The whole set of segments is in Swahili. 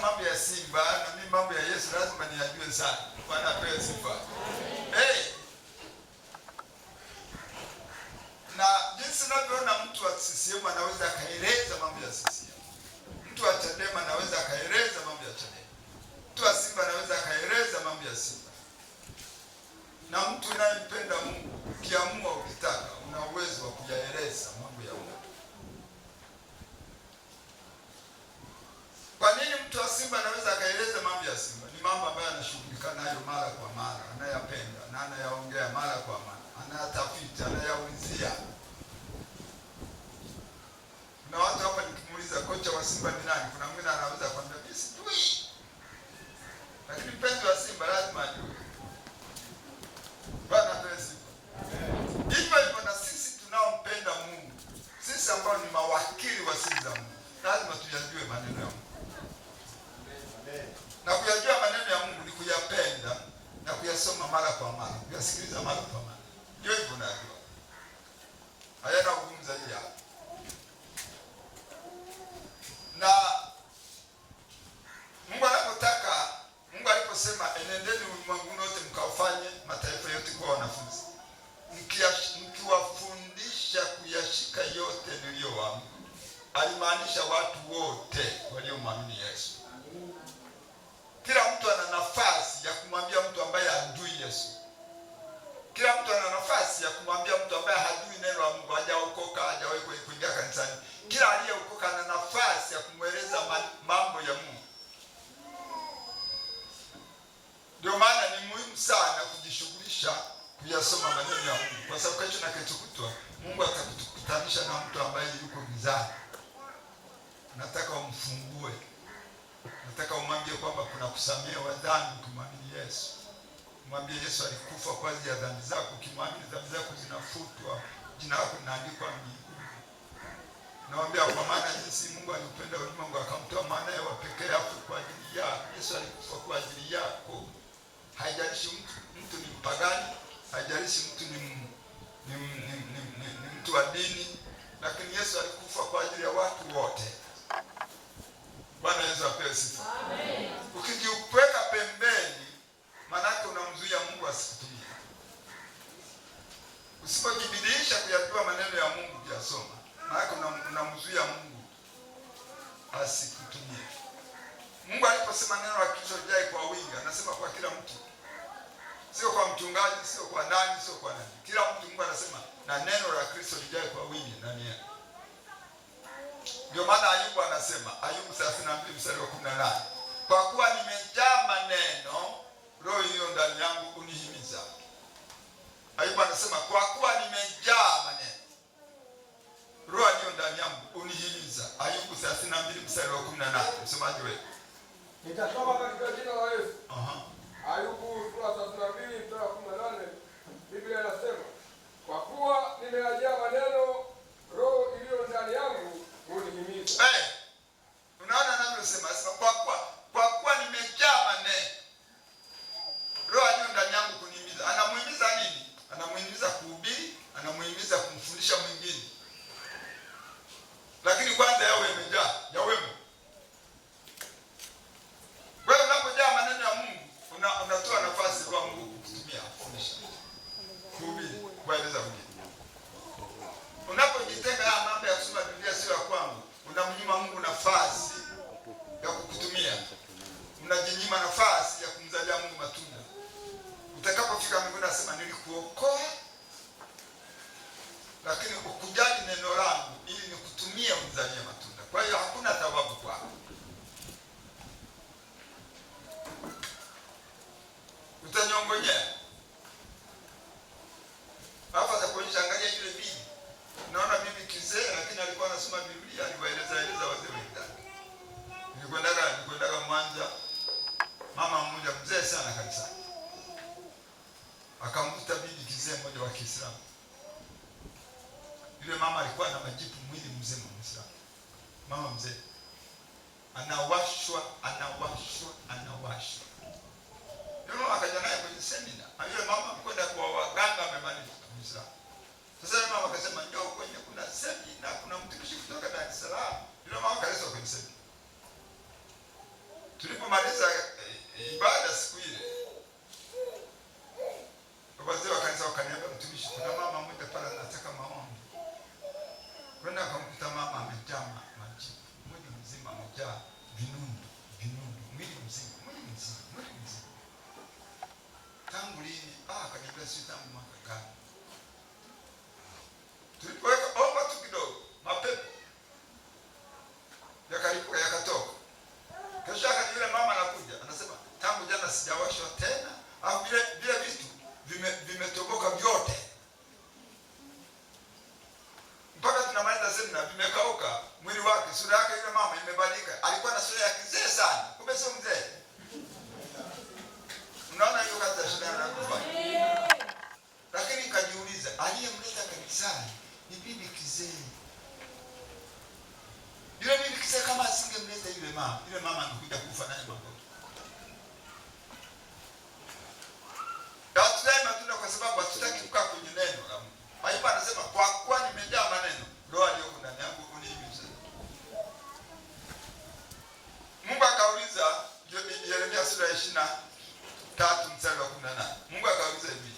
mambo ya Simba na mimi mambo ya Yesu lazima niyajue sana. Bwana apewe sifa. Na jinsi ninavyoona mtu wa CCM anaweza akaeleza mambo ya CCM. Mtu wa Chadema anaweza akaeleza mambo ya Chadema. Mtu wa Simba anaweza akaeleza mambo ya Simba. Na mtu unayempenda Mungu, ukiamua ukitaka, una uwezo wa kuyaeleza mambo ya Mungu. Kwa nini mtu wa Simba anaweza akaeleza mambo ya Simba? Ni mambo ambayo anashughulika nayo mara kwa mara, anayapenda na anayaongea mara kwa mara, anayatafiti, anayaulizia. Na watu hapa nikimuuliza kocha wa Simba ni nani, kuna mwingine anaweza kwambia mimi sijui. Lakini mpenzi wa Simba lazima ajue. Bwana pesi. Hivyo hivyo na sisi tunaompenda Mungu, sisi ambao ni mawakili wa siri za Mungu, lazima tuyajue maneno ya Mungu. Na kuyajua maneno ya Mungu ni kuyapenda na kuyasoma mara kwa mara, kuyasikiliza mara kwa mara. Ndio hivyo unajua. Hayana ugumu zaidi hapo. Na Mungu aliposema enendeni ulimwenguni wote mkawafanye mataifa yote kuwa wanafunzi, mkiwafundisha kuyashika yote niliyowaamuru, alimaanisha watu wote waliomwamini Yesu. Kila mtu ana nafasi ya kumwambia mtu ambaye hajui Yesu. Kila mtu ana nafasi ya kumwambia mtu ambaye hajui neno la Mungu, hajaokoka, hajawahi kuingia kanisani. Kila aliyeokoka ana nafasi ya kumweleza mambo ya Mungu. Ndio maana ni muhimu sana kujishughulisha kuyasoma maneno ya Mungu, kwa sababu kesho na kesho kutwa Mungu atakutanisha na mtu ambaye yuko gizani. Nataka umfungue. Nataka umwambie kwamba kuna kusamehewa dhambi ukimwamini Yesu. Mwambie Yesu alikufa kwa ajili ya dhambi zako, ukimwamini dhambi zako zinafutwa, jina lako linaandikwa mbinguni. Naambia kwa maana jinsi Mungu alipenda ulimwengu akamtoa mwanae wa pekee afe kwa ajili yako. Yesu alikufa kwa ajili yako. Haijalishi mtu ni mpagani, haijalishi mtu ni mtu wa dini, lakini Yesu alikufa kwa ajili ya watu wote. Bwana Yesu apewe sifa. Amen. Ukijiweka pembeni, manake unamzuia Mungu asikutumie. Usipojibidiisha kuyajua maneno ya Mungu kuyasoma, manake unamzuia Mungu asikutumie. Mungu aliposema neno la Kristo lijae kwa wingi, anasema kwa kila mtu. Sio kwa mchungaji, sio kwa nani, sio kwa nani. Kila mtu Mungu anasema na neno la Kristo lijae kwa wingi ndani yake. Ndio maana Ayubu anasema, Ayubu 32 mstari wa 18, kwa kuwa nimejaa maneno, roho iliyo ndani yangu unihimiza. Ayubu anasema kwa kuwa nimejaa maneno, roho iliyo ndani yangu unihimiza. Ayubu 32 mstari wa 18. Msomaji wewe. Nitasoma katika jina la Yesu. Ayubu sura 32 mstari wa 18. Biblia inasema, kwa kuwa nimejaa maneno, roho iliyo ndani yangu unihimiza. Unaona anavyosema, kwa kuwa nimejaa maneno, roho iliyo ndani yangu kunihimiza. Anamuhimiza nini? Anamuhimiza kuhubiri, anamuhimiza kumfundisha mwingine. Lakini kwanza yawe yamejaa, yawemo. Wewe unapojaa maneno ya Mungu, unatoa nafasi kwa Mungu kutumia kufundisha, kuhubiri, kueleza mwingine. Unapojitenga na mambo ya kusoma Biblia sio ya kwangu, unamnyima Mungu nafasi ya kukutumia. Unajinyima nafasi ya kumzalia Mungu matunda. Utakapofika mbinguni nasema nilikuokoa, lakini ukujali neno langu ili nikutumie umzalie matunda. Kwa hiyo hakuna thawabu kwako. Utanyongonyea. Hapa za kuonyesha, angalia yule bibi. Naona bibi kizee lakini alikuwa anasoma Biblia, aliwaeleza wazee wenzake. Nilikwenda Mwanza, mama mmoja mzee sana kabisa. Akamkuta bibi kizee mmoja wa Kiislamu. Yule mama alikuwa na majipu mwili mzima Muislamu. Mama mzee. Anawashwa. Yule mama akaja naye kwenye semina. Yule mama kwenda kwa waganga amemaliza Muislamu. Sasa yule mama akasema njoo kwenye kuna semina, kuna mtumishi kutoka Dar es Salaam. Yule mama akaletwa kwenye semina. tulipomaliza ibada siku ile, wazee wa kanisa wakaniambia, mtumishi, kuna mama mmoja pale anataka maombi. Kwenda kumkuta mama amejaa majipu, mwili mzima amejaa vinundu, mwili mzima. Tangu lini? Akaniambia si tangu mwaka gani. Tulipoweka omba tu kidogo, mapepo yakalipuka yakatoka. Kesho yake yule mama anakuja, anasema tangu jana sijawashwa tena, au vile vitu vimetoboka vyote. Mpaka tunamaliza semina vimekauka mwili wake, sura yake yule mama imebadilika. Alikuwa na sura ya kizee sana, kumbe sio mzee. Unaona hiyo kazi ya shida na kufanya. Lakini nikajiuliza, aliyemleta kanisani ni bibi kizee. Yule bibi kizee kama asingemleta yule mama angekuja kufa naye mambo. Tunasema tuna kwa sababu hatutaki kukaa kwenye neno la Mungu. Biblia anasema kwa kuwa nimejaa maneno, roho aliyoko ndani yangu unijuze. Mungu akauliza, Yeremia sura ya 23 mstari wa 18. Mungu akauliza hivi: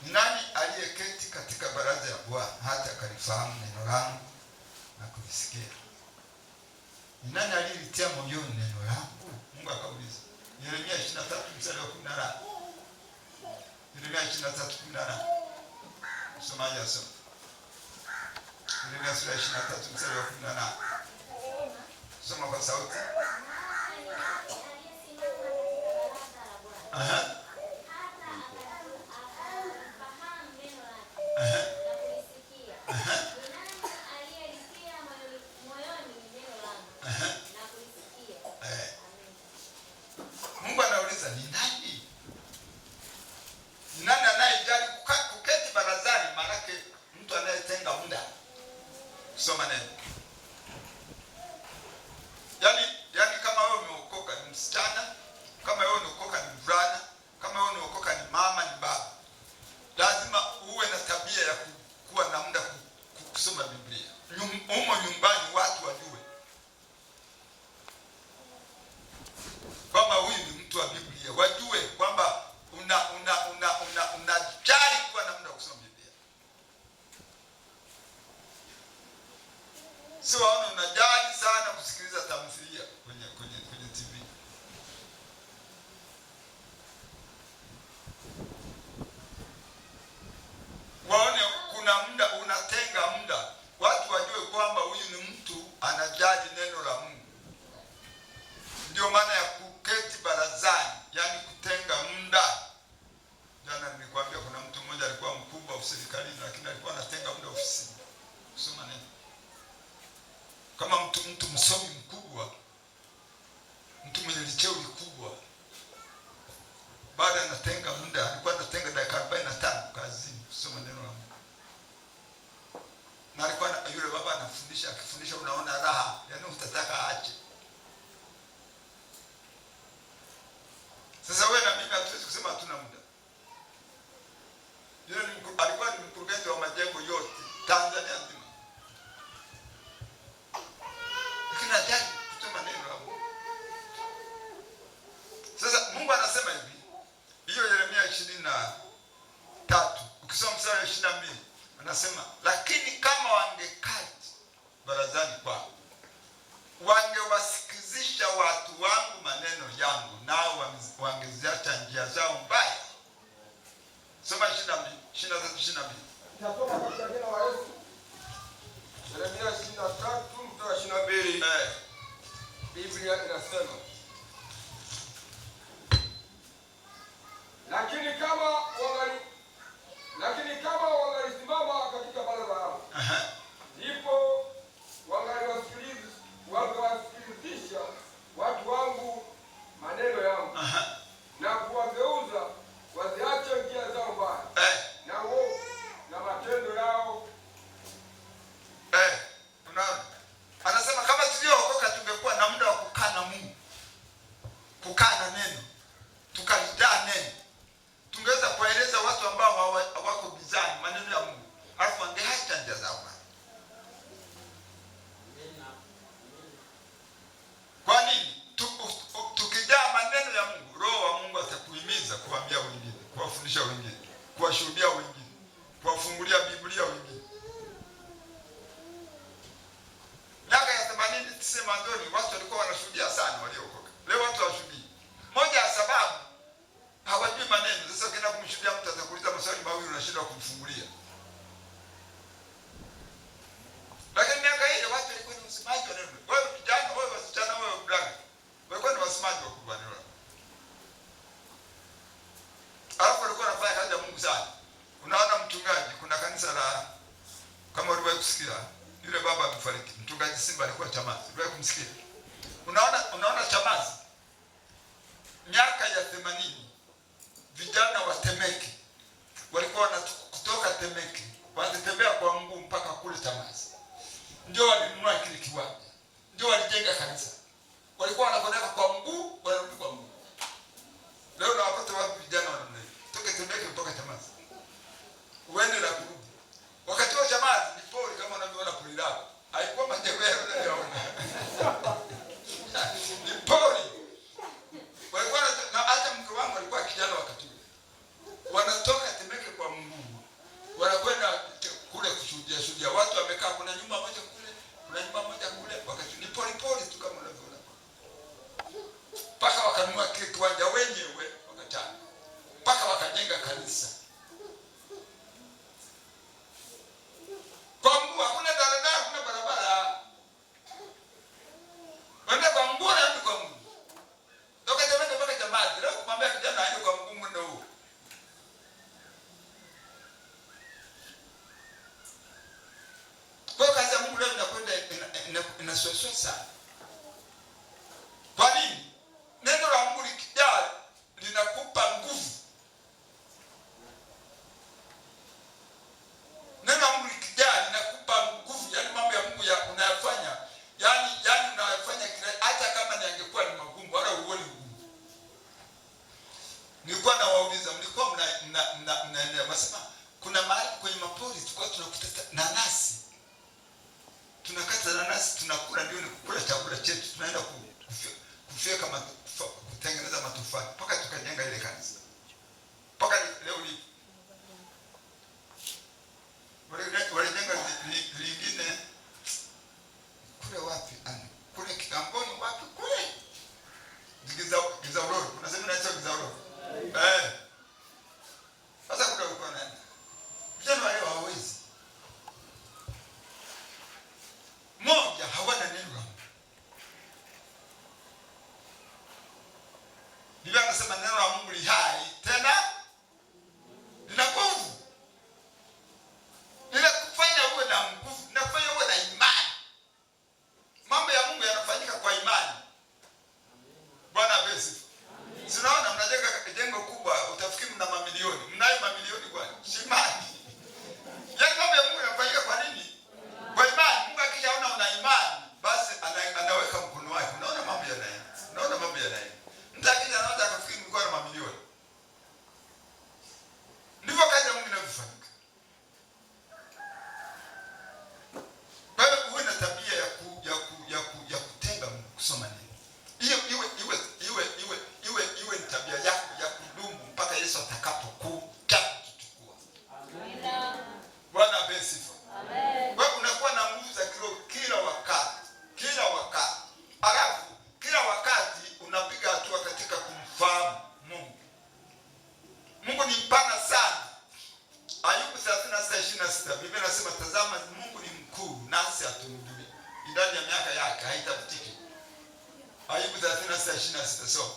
ni nani aliyeketi katika baraza ya Bwana hata akalifahamu neno langu na kulisikia? Ni nani aliyelitia moyoni neno langu? Mungu akauliza. Yeremia 23 mstari wa 18. Yeremia 23:18. Msomaji asome. Yeremia sura ya 23 mstari wa 18. Soma kwa sauti. Mungu anauliza ni nani? Ni nani anayejali kuketi barazani? Maanake mtu anayetenga muda kusoma neno. Yaani kama wewe umeokoka ni msichana, kama wewe umeokoka ni mvulana, kama wewe umeokoka ni mama, ni baba, lazima uwe na tabia ya kuwa na muda kusoma Biblia. Humo nyumbani watu wajue kwamba huyu ni mtu wa Biblia, wajue kwamba unajali kuwa na muda kusoma Biblia. Si waona unajali sana kusikiliza tamthilia kwenye TV. Waone kuna muda unatenga muda, watu wajue kwamba huyu ni mtu anajali neno la Mungu. Ndio maana ya kuketi barazani, yani kutenga muda. Jana nilikwambia kuna mtu mmoja alikuwa mkubwa wa serikali, lakini alikuwa anatenga muda ofisini kusoma neno. Kama mtu msomi mkubwa, mtu mwenye cheo kikubwa, baada anatenga muda, alikuwa anatenga dakika 45 kazini kusoma neno la Mungu. Na alikuwa yule baba anafundisha, akifundisha unaona raha, yani utataka aache. Sasa wewe na mimi hatuwezi kusema hatuna muda. Yule alikuwa ni mkurugenzi wa majengo yote Tanzania nzima. Lakini hajali kusoma neno la Mungu. Sasa Mungu anasema hivi. Hiyo Yeremia 23 ukisoma mstari wa 22 anasema, lakini kama wangeketi barazani kwao, mwanzoni watu walikuwa wanashuhudia sana waliokoka. Leo watu hawashuhudii. Moja ya sababu hawajui maneno. Sasa ukienda kumshuhudia mtu atakuuliza maswali mawili unashindwa kumfungulia. Lakini miaka ile watu walikuwa ni usimaji wa neno. Wewe vijana, wewe wasichana, wewe mdada, walikuwa ni wasimaji wa kubanira. Alafu walikuwa wanafanya kazi ya Mungu sana. Unaona mchungaji, kuna kanisa la, kama uliwahi kusikia, yule baba amefariki. Mchungaji Simba alikuwa Chamazi. Uliwahi kumsikia? Unaona Chamazi? Miaka ya 80 vijana wa Temeke walikuwa kutoka Temeke wanatembea kwa mguu mpaka kule Chamazi. Ndio walinunua kile kiwanja. Ndio walijenga kanisa. Walikuwa wanakwenda kwa mguu, wanarudi kwa mguu. Leo na wapata wapi vijana wanamna hiyo? Toka Temeke kutoka Chamazi. Uende na kurudi. Wakati wa Chamazi ni pori kama unavyoona pori lao. Haikuwa majengo yao unayoona. Ni pori. Walikuwa na hata mke wangu alikuwa kijana wakati ule. Wanatoka Temeke kwa mguu. Wanakwenda kule kushuhudia. Watu wamekaa, kuna nyumba moja kule, kuna nyumba moja kule, wakati ni pori tu kama unavyoona. Paka wakanunua kile kiwanja wenyewe wakatana. Paka wakajenga kanisa. Kwa mguu, hakuna daladala, hakuna barabara. Wende kwa mguu na kwa mguu. Toka Temeke mpaka Chamazi. Leo kumwambia kijana aende kwa mguu mwendo huu. Kwa kazi ya Mungu leo inakwenda inasoswa sana. Kwa nini? Neno la Mungu likijaa linakupa nguvu. Neno la Mungu likijaa linakupa nguvu. Yaani mambo ya Mungu ya unayofanya, yaani unayofanya kile hata kama ni angekuwa ni magumu wala uone ugumu. Nilikuwa nawauliza, mlikuwa mnaendelea masema kuna mahali kwenye mapori tulikuwa tunakuta nanasi. Tunakata nanasi tunakula, ndio ni kukula chakula chetu. Tunaenda kufyeka kutengeneza matofali mpaka tukajenga ile kanisa. Mpaka leo ni walijenga lingine kule wapi? Kule Kigamboni wapi kule? Gizauroro. Unasema inaitwa Gizauroro. Sasa kule uko nani? Vijana wale hawawezi. Moja, hawana neno la Mungu. Biblia inasema neno la Mungu li hai tena lina nguvu. Linakufanya uwe na nguvu, linakufanya uwe na imani. Mambo ya Mungu yanafanyika kwa imani. Bwana asifiwe. Sinaona mnajenga jengo kubwa, utafikiri mna mamilioni. Mnayo mamilioni kwani? Si imani. Yaani mambo ya Mungu yanafanyika kwa nini? Kwa imani. Mungu akishaona una imani, basi anaweka mkono wake. Unaona mambo yanaenda. Unaona mambo yanaenda. Mtu akija anaanza kufikiri mlikuwa na mamilioni. Ndivyo kazi ya Mungu inavyofanyika. Bado uwe na tabia ya kutenga Mungu, kusoma neno. Iwe ni tabia yako ya kudumu mpaka Yesu atakapokuja kuchukua. Amina. Bwana asifiwe. Amen. Wewe unakuwa na nguvu za kiroho kila wakati. Kila wakati. Alafu kila wakati unapiga hatua katika kumfahamu Mungu. Mungu ni mpana sana. Ayubu 36:26 Biblia inasema tazama Mungu ni mkuu nasi hatumjui. Idadi ya miaka yake haitafutiki. Ayubu 36:26 so.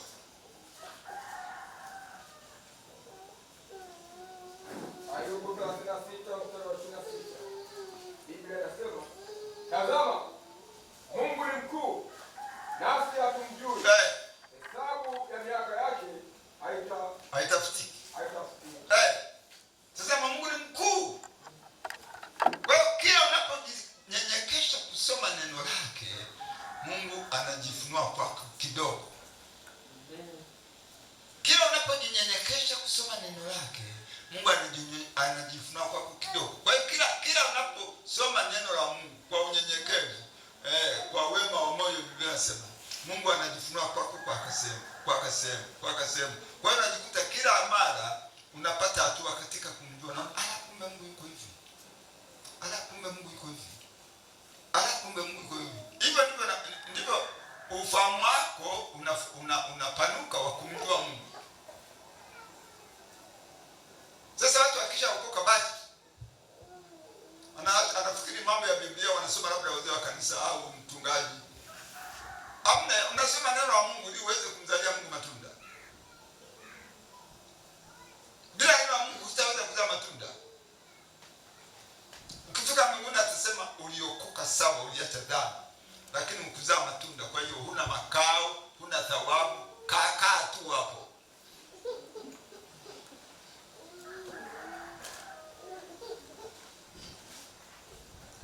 Ayubu 36:26. Biblia inasema tazama Mungu ni mkuu nasi hatumjui. Hesabu ya miaka yake haitafutiki. Sasa Mungu ni mkuu. Wewe kila unapojinyenyekesha kusoma neno lake, Mungu anajifunua kwako kidogo. Kila unapojinyenyekesha kusoma neno lake, Mungu anajifunua kwako kidogo. Kwa hiyo kila unaposoma neno la Mungu kwa unyenyekevu, kwa wema wa moyo, Biblia inasema Mungu anajifunua kwako kwa kasehemu. Kwa hiyo unajikuta kila mara unapata hatua katika kumjua na kumbe Mungu yuko hivi. Kumbe Mungu yuko hivi. Hivyo ndivyo ufahamu wako unapanuka wa kumjua Mungu. Sasa watu wakisha okoka basi anafikiri mambo ya Biblia wanasoma labda wazee wa kanisa au mchungaji. Amna, unasoma neno la Mungu ili uweze kumzalia Mungu matunda. Bila neno la Mungu hutaweza kuzaa matunda. Ukifika mbinguni atasema uliokoka sawa, uliacha dhambi, lakini ukuzaa matunda. Kwa hiyo huna makao, huna thawabu, kaa tu hapo.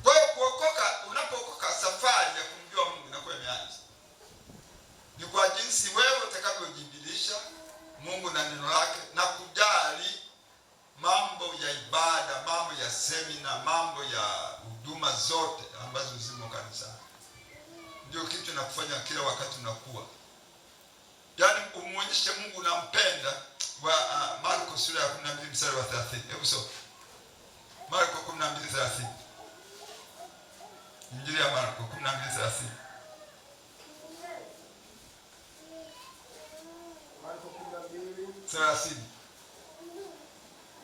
Kwa hiyo unapookoka safari ya kumjua Mungu inakuwa imeanza. Ni kwa jinsi wewe utakavyojibidiisha Mungu na neno lake na kujali mambo ya ibada, mambo ya semina, mambo ya huduma zote ambazo zimo kanisani. Ndio kitu nakufanya kila wakati unakuwa. Yaani umuonyeshe Mungu unampenda. Marko sura ya 12 mstari wa 30. Hebu soma. Marko 12:30. Injili ya Marko 12:30. Marko 12:30.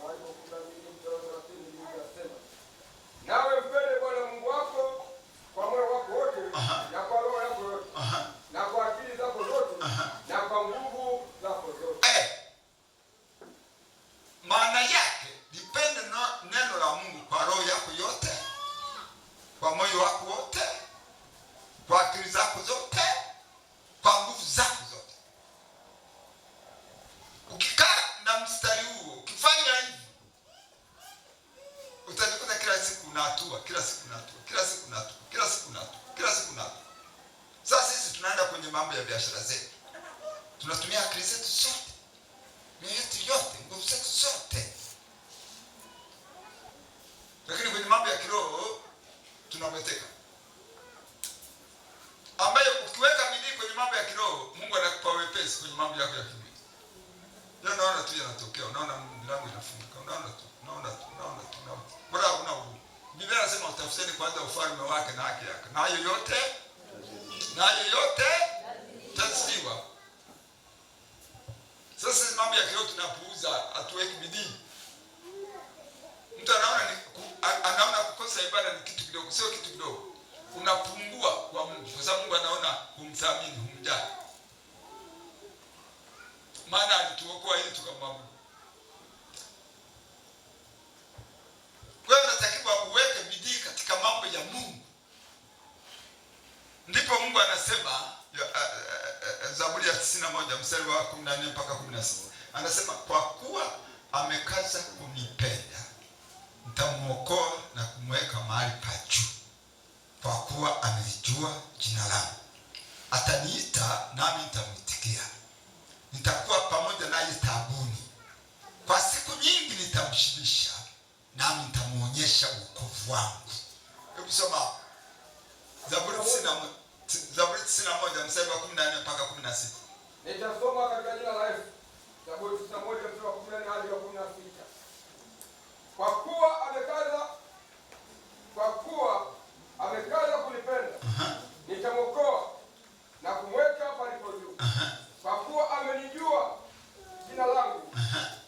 Marko 12:30 inasema, nawe mpende Bwana Mungu wako kwa moyo wako wote, na kwa roho yako yote, na kwa akili zako zote, na kwa nguvu zako zote. Maana yake dipende neno la Mungu kwa roho yako yote, kwa moyo wako wote, kwa akili zako zote, kwa nguvu zako zote. Ukikaa na mstari huo, ukifanya hivi, utajikuta kila siku unahatua, kila siku unahatua, kila siku unahatua, kila siku unahatua, kila siku unahatua. Sasa sisi tunaenda kwenye mambo ya biashara zetu. Tunatumia akili zetu zote, mioyo yetu yote, nguvu zetu zote. Lakini kwenye mambo ya kiroho tunamweteka. Ambayo ukiweka bidii kwenye mambo ya kiroho, Mungu anakupa wepesi kwenye mambo yako ya kimwili. Ndio unaona tu yanatokea, unaona milango inafunguka, unaona tu. Bora una huruma. Biblia inasema utafuteni kwanza ufalme wake na haki yake. Na hayo yote tazidishwa. Sasa mambo ya kiroho tunapuuza, hatuweki bidii. Mtu anaona kukosa ibada ni kitu kidogo, sio kitu kidogo. Unapungua kwa Mungu kwa sababu Mungu anaona humthamini, humjali. Maana alituokoa ili tukamwabudu. Kwa hiyo unatakiwa uweke bidii katika mambo ya Mungu. Ndipo Mungu anasema Zaburi ya 91 mstari wa 14 mpaka 16. Anasema kwa kuwa amekaza kunipenda, nitamuokoa na kumweka mahali pa juu. Kwa kuwa amelijua jina langu, ataniita nami nitamwitikia. Nitakuwa pamoja naye taabuni, kwa siku nyingi nitamshibisha, nami nitamuonyesha wokovu wangu. Hebu soma Zaburi 91 mstari wa 14 mpaka 16. Nitasoma katika jina la Yesu. Zaburi 91 mstari wa 14 hadi wa 16. Kwa kuwa amekaza kunipenda, nitamwokoa na kumweka palipo juu. Kwa kuwa amenijua jina langu,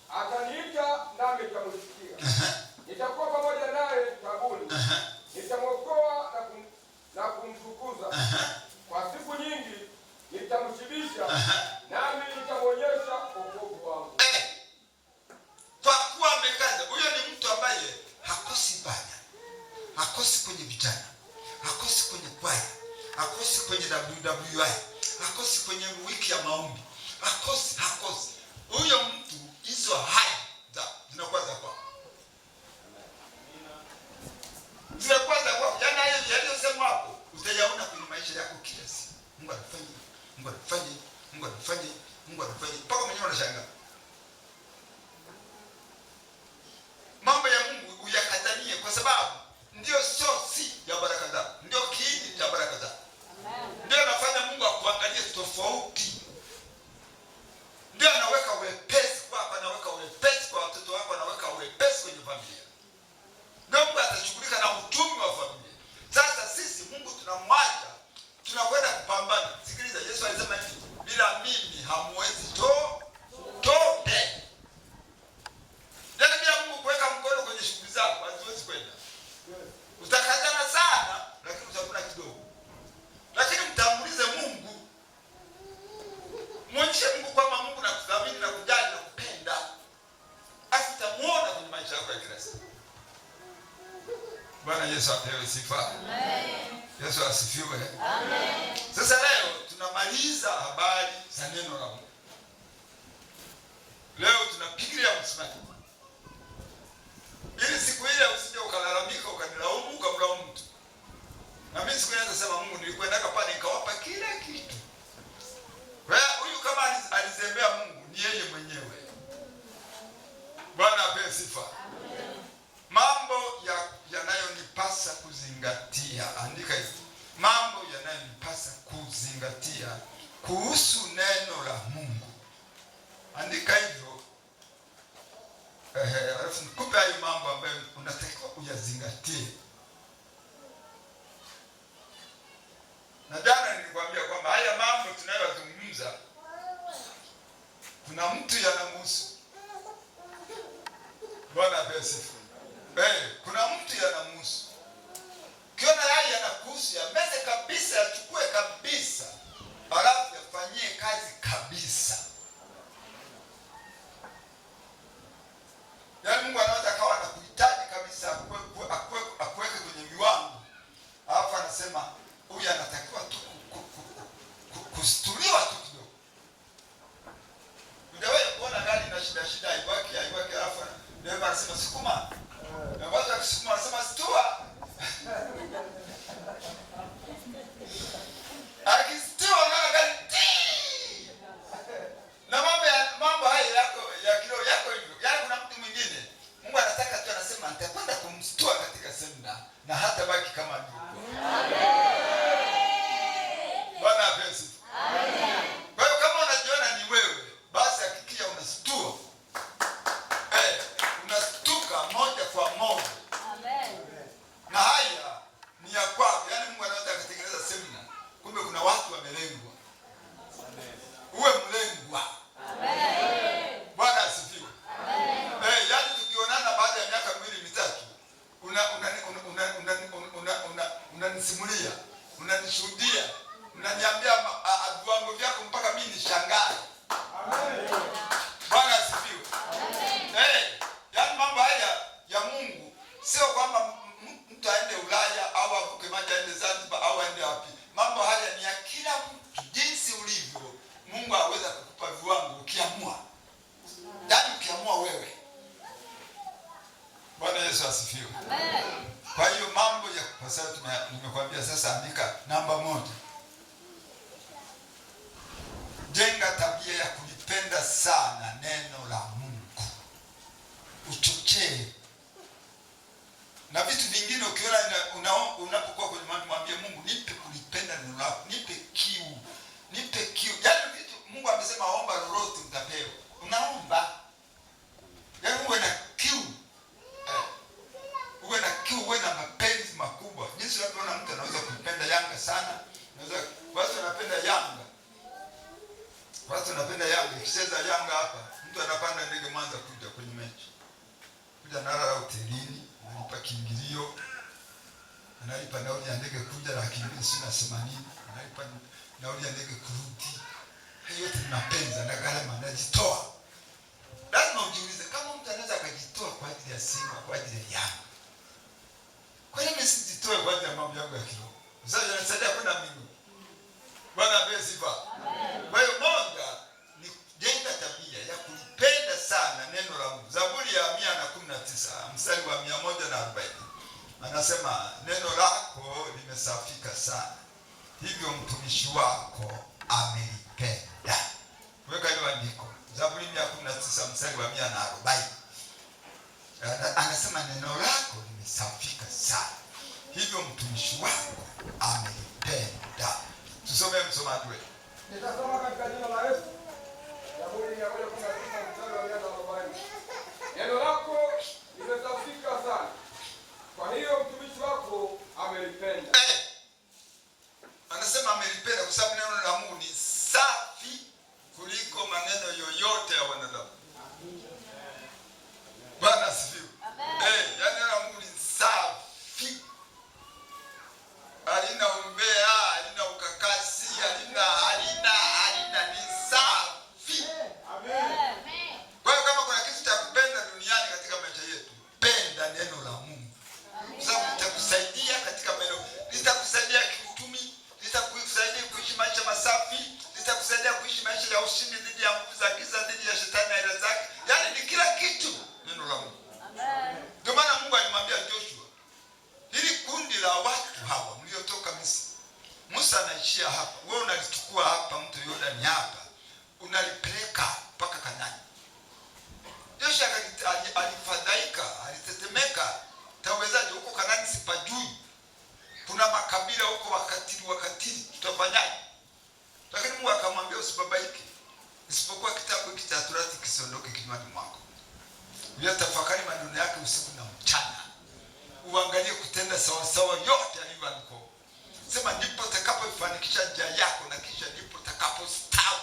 ataniita nami nitamsikia. Nitakuwa pamoja naye taabuni, nitamwokoa na kumtukuza. Kwa siku nyingi nitamshibisha, nami nitamwonyesha wokovu wangu. Kwa kuwa amekaza. Huyo ni mtu ambaye hakosi ibada, hakosi kwenye vijana, hakosi kwenye kwaya, hakosi kwenye WWI, hakosi kwenye wiki ya maombi, hakosi. Huyo mtu hizo haya zinakuwa za kwako. Zinakuwa za kwako. Yaani hayo yaliyosemwa hapo utayaona kwenye maisha yako kila siku. Mungu anafanya. Mpaka mwenyewe unashangaa. Mambo ya Mungu uyakatanie kwa sababu ndio sosi ya baraka zako. Ndio kiini cha baraka zako. Ndio anafanya Mungu akuangalie tofauti. Ndio anaweka wepesi kwako, anaweka wepesi kwa watoto wako, anaweka wepesi kwenye familia. Ndio Mungu atashughulika na uchumi wa Yesu apewe sifa. Amen. Yesu asifiwe. Amen. Sasa leo tunamaliza habari za neno la Mungu. Leo tunapigilia msumari. Ili siku ile usije ukalalamika ukanilaumu ukamlaumu mtu. Na mimi siku ile nasema Mungu nilikwenda pale nikawapa kila kitu. Kwa hiyo huyu kama alizembea Mungu ni yeye mwenyewe. Bwana apewe sifa. Amen. Mambo yanayonipasa kuzingatia. Andika hivi. Mambo yanayonipasa kuzingatia kuhusu neno la Mungu. Andika hivyo. Alafu nikupe hayo mambo ambayo unatakiwa uyazingatie. Na jana nilikwambia kwamba haya mambo tunayozungumza kuna mtu yanamhusu. Bwana apewe sifa. Kuna mtu yanamhusu. Kiona haya yanakuhusu, yameze kabisa, yachukue kabisa. Alafu yafanyie kazi kabisa. Yaani Mungu anaweza kawa anakuhitaji kabisa akuweke kwenye viwango. Alafu anasema huyu anatakiwa tu kustuliwa tu kidogo. Unawewe kuona gari na shida haiwaki alafu ndio anasema sukuma. Na watu wakisukuma wanasema stua. Akistua na gari. Na mambo haya yako hivyo. Yaani kuna mtu mwingine Mungu anataka tu anasema nitakwenda kumstua katika semina na hata baki kama ndivyo. Amen. Bwana apewe sifa. Amen. Kwa hiyo kama unajiona ni wewe, basi hakikisha unastua. Unastuka moja kwa moja. Amen. Na haya ni ya kwako. Yaani Mungu anaweza kutengeneza semina. Kumbe kuna watu wamelengwa. Amen. Uwe mlengwa. Amen. Bwana asifiwe. Amen. Yaani tukionana baada ya miaka 2-3 unanisimulia, unanishuhudia, unaniambia viwango vyako mpaka mimi nishangae. Amen. Bwana asifiwe. Amen. Yaani mambo haya ya Mungu sio kwamba mtu aende Ulaya au avuke maji aende Zanzibar au aende wapi. Mambo haya ni ya kila mtu jinsi ulivyo. Mungu aweza kukupa viwango ukiamua. Yaani ukiamua wewe. Bwana Yesu asifiwe. Amen. Kwa hiyo mambo ya kupasa nimekwambia sasa, andika namba 1. Jenga tabia ya kulipenda sana neno la Mungu. Uchochee. Na vitu vingine ukiona unapokuwa kwenye mambo mwambie Mungu nipe kulipenda neno lako, nipe kiu. Nipe kiu. Yaani vitu Mungu amesema omba lolote utapewa. Unaomba. Yaani uwe na kiu. Uwe na kiu, uwe na mapenzi makubwa. Jinsi unaona mtu anaweza kupenda Yanga sana. Watu wanapenda Yanga. Watu wanapenda Yanga. Ikicheza Yanga hapa, mtu anapanda ndege Mwanza kuja kwenye mechi. Kuja nalala hotelini, analipa kiingilio. Analipa nauli ya ndege kuja $280. Analipa nauli ya ndege kurudi. Hayo yote ni mapenzi na gharama anajitoa. Lazima ujiulize kama mtu anaweza akajitoa kwa ajili ya Simba, kwa ajili ya Yanga. Kwa nini msijitoe kwa ajili ya mambo yangu ya kiroho? Sasa yanasaidia kwenda mbinguni. Bwana apewe sifa. Amen. Kwa hiyo moja ni jenga tabia ya kulipenda sana neno la Mungu. Zaburi ya 119 mstari wa 140. Anasema neno lako limesafika sana. Hivyo mtumishi wako amelipenda. Weka hiyo andiko. Zaburi 119 mstari wa 140. Anasema neno lako limesafika sana. Hivyo mtumishi wako amelipenda. Tusome msomaji wetu. Nitasoma katika jina la Yesu. Zaburi 119 mstari wa 140. Neno lako limesafika sana. Kwa hiyo mtumishi wako amelipenda. Anasema amelipenda kwa sababu neno la Mungu ni safi kuliko maneno yoyote ya wanadamu. Bwana asifiwe. Yaani neno la Mungu ni safi. Halina umbea, halina ukakasi, halina ni safi. Amen. Kwa hiyo kama kuna kitu cha kupenda duniani katika maisha yetu, penda neno la Mungu. Kwa sababu itakusaidia linaishia hapa. Wewe unalichukua hapa mto Yordani hapa, unalipeleka mpaka Kanaani. Joshua alifadhaika, alitetemeka. Tawezaje huko Kanaani sipajui? Kuna makabila huko wakatili, tutafanyaje? Lakini Mungu akamwambia usibabaike. Isipokuwa kitabu hiki cha Torati kisiondoke kinywani mwako. Uyatafakari maneno yake usiku na mchana. Uangalie kutenda sawa sawa yote alivyoandika. Sema ndipo utakapofanikisha njia yako na kisha ndipo utakapostawi.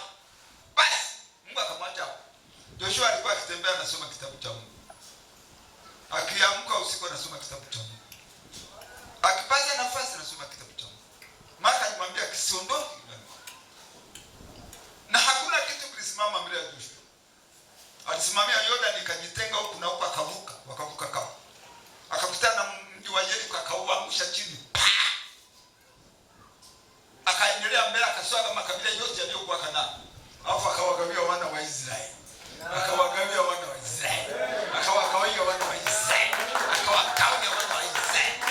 Basi Mungu akamwacha hapo. Joshua alikuwa akitembea anasoma kitabu cha Mungu. Akiamka usiku anasoma kitabu cha Mungu. Akipata nafasi anasoma kitabu cha Mungu. Maka alimwambia kisiondoke. Na hakuna kitu kilisimama mbele ya Joshua. Alisimamia Yordani ikajitenga huku na huku akavuka, wakavuka kama. Akakutana na mji wa Yeriko akauangusha chini. Akaendelea mbele akaswaga makabila yote yaliyokuwa Kanaani. Alafu akawagawia wana wa Israeli. Akawagawia wana wa Israeli. Akawagawia wana wa Israeli. Akawagawia wana wa Israeli.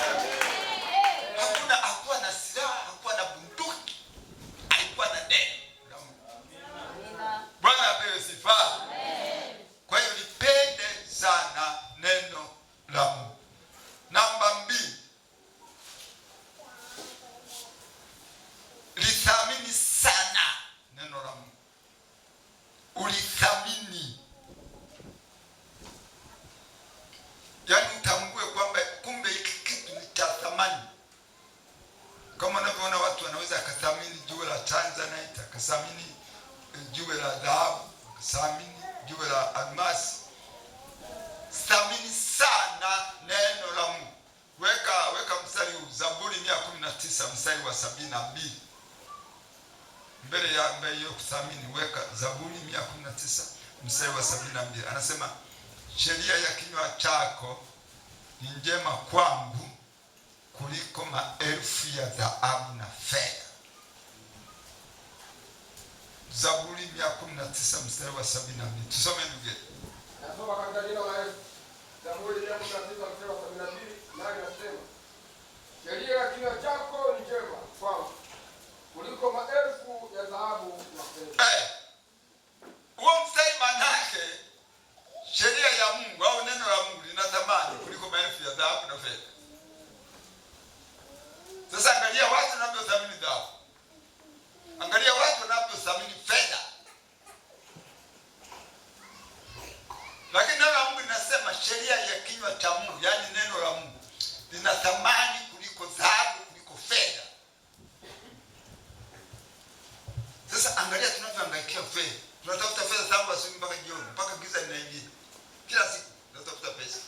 Hakuwa na silaha, hakuwa na bunduki. Alikuwa na neno. Bwana apewe sifa. Kwa hiyo lipende sana neno la Mungu. Namba 2. Lithamini sana neno la Mungu. Ulithamini. Yaani utambue kwamba kumbe hiki kitu ni cha thamani. Kama unavyoona watu wanaweza akathamini jiwe la Tanzanite, akathamini jiwe la dhahabu, akathamini jiwe la almasi. Thamini sana neno la Mungu. Weka mstari huu, Zaburi 119 mstari wa 72. Mbele ya hiyo kuthamini, weka Zaburi 119 mstari wa 72. Anasema sheria ya kinywa chako ni njema kwangu kuliko maelfu ya dhahabu na fedha. Zaburi 119 mstari wa 72. Tusome ndugu. Nasoma katika jina la Yesu. Zaburi 119 mstari wa 72, naye anasema sheria ya kinywa chako ni njema kwangu kuliko maelfu ya dhahabu na fedha. Huo mstari maana yake sheria ya Mungu au neno la Mungu lina thamani kuliko maelfu ya dhahabu na fedha. Sasa angalia watu wanavyothamini dhahabu. Angalia watu wanavyothamini fedha. Lakini neno la Mungu linasema sheria ya kinywa cha Mungu, yaani neno la Mungu lina thamani kuliko dhahabu, kuliko fedha. Sasa angalia tunavyohangaikia fedha. Tunatafuta fedha tangu asubuhi mpaka jioni, mpaka giza linaingia. Kila siku tunatafuta pesa.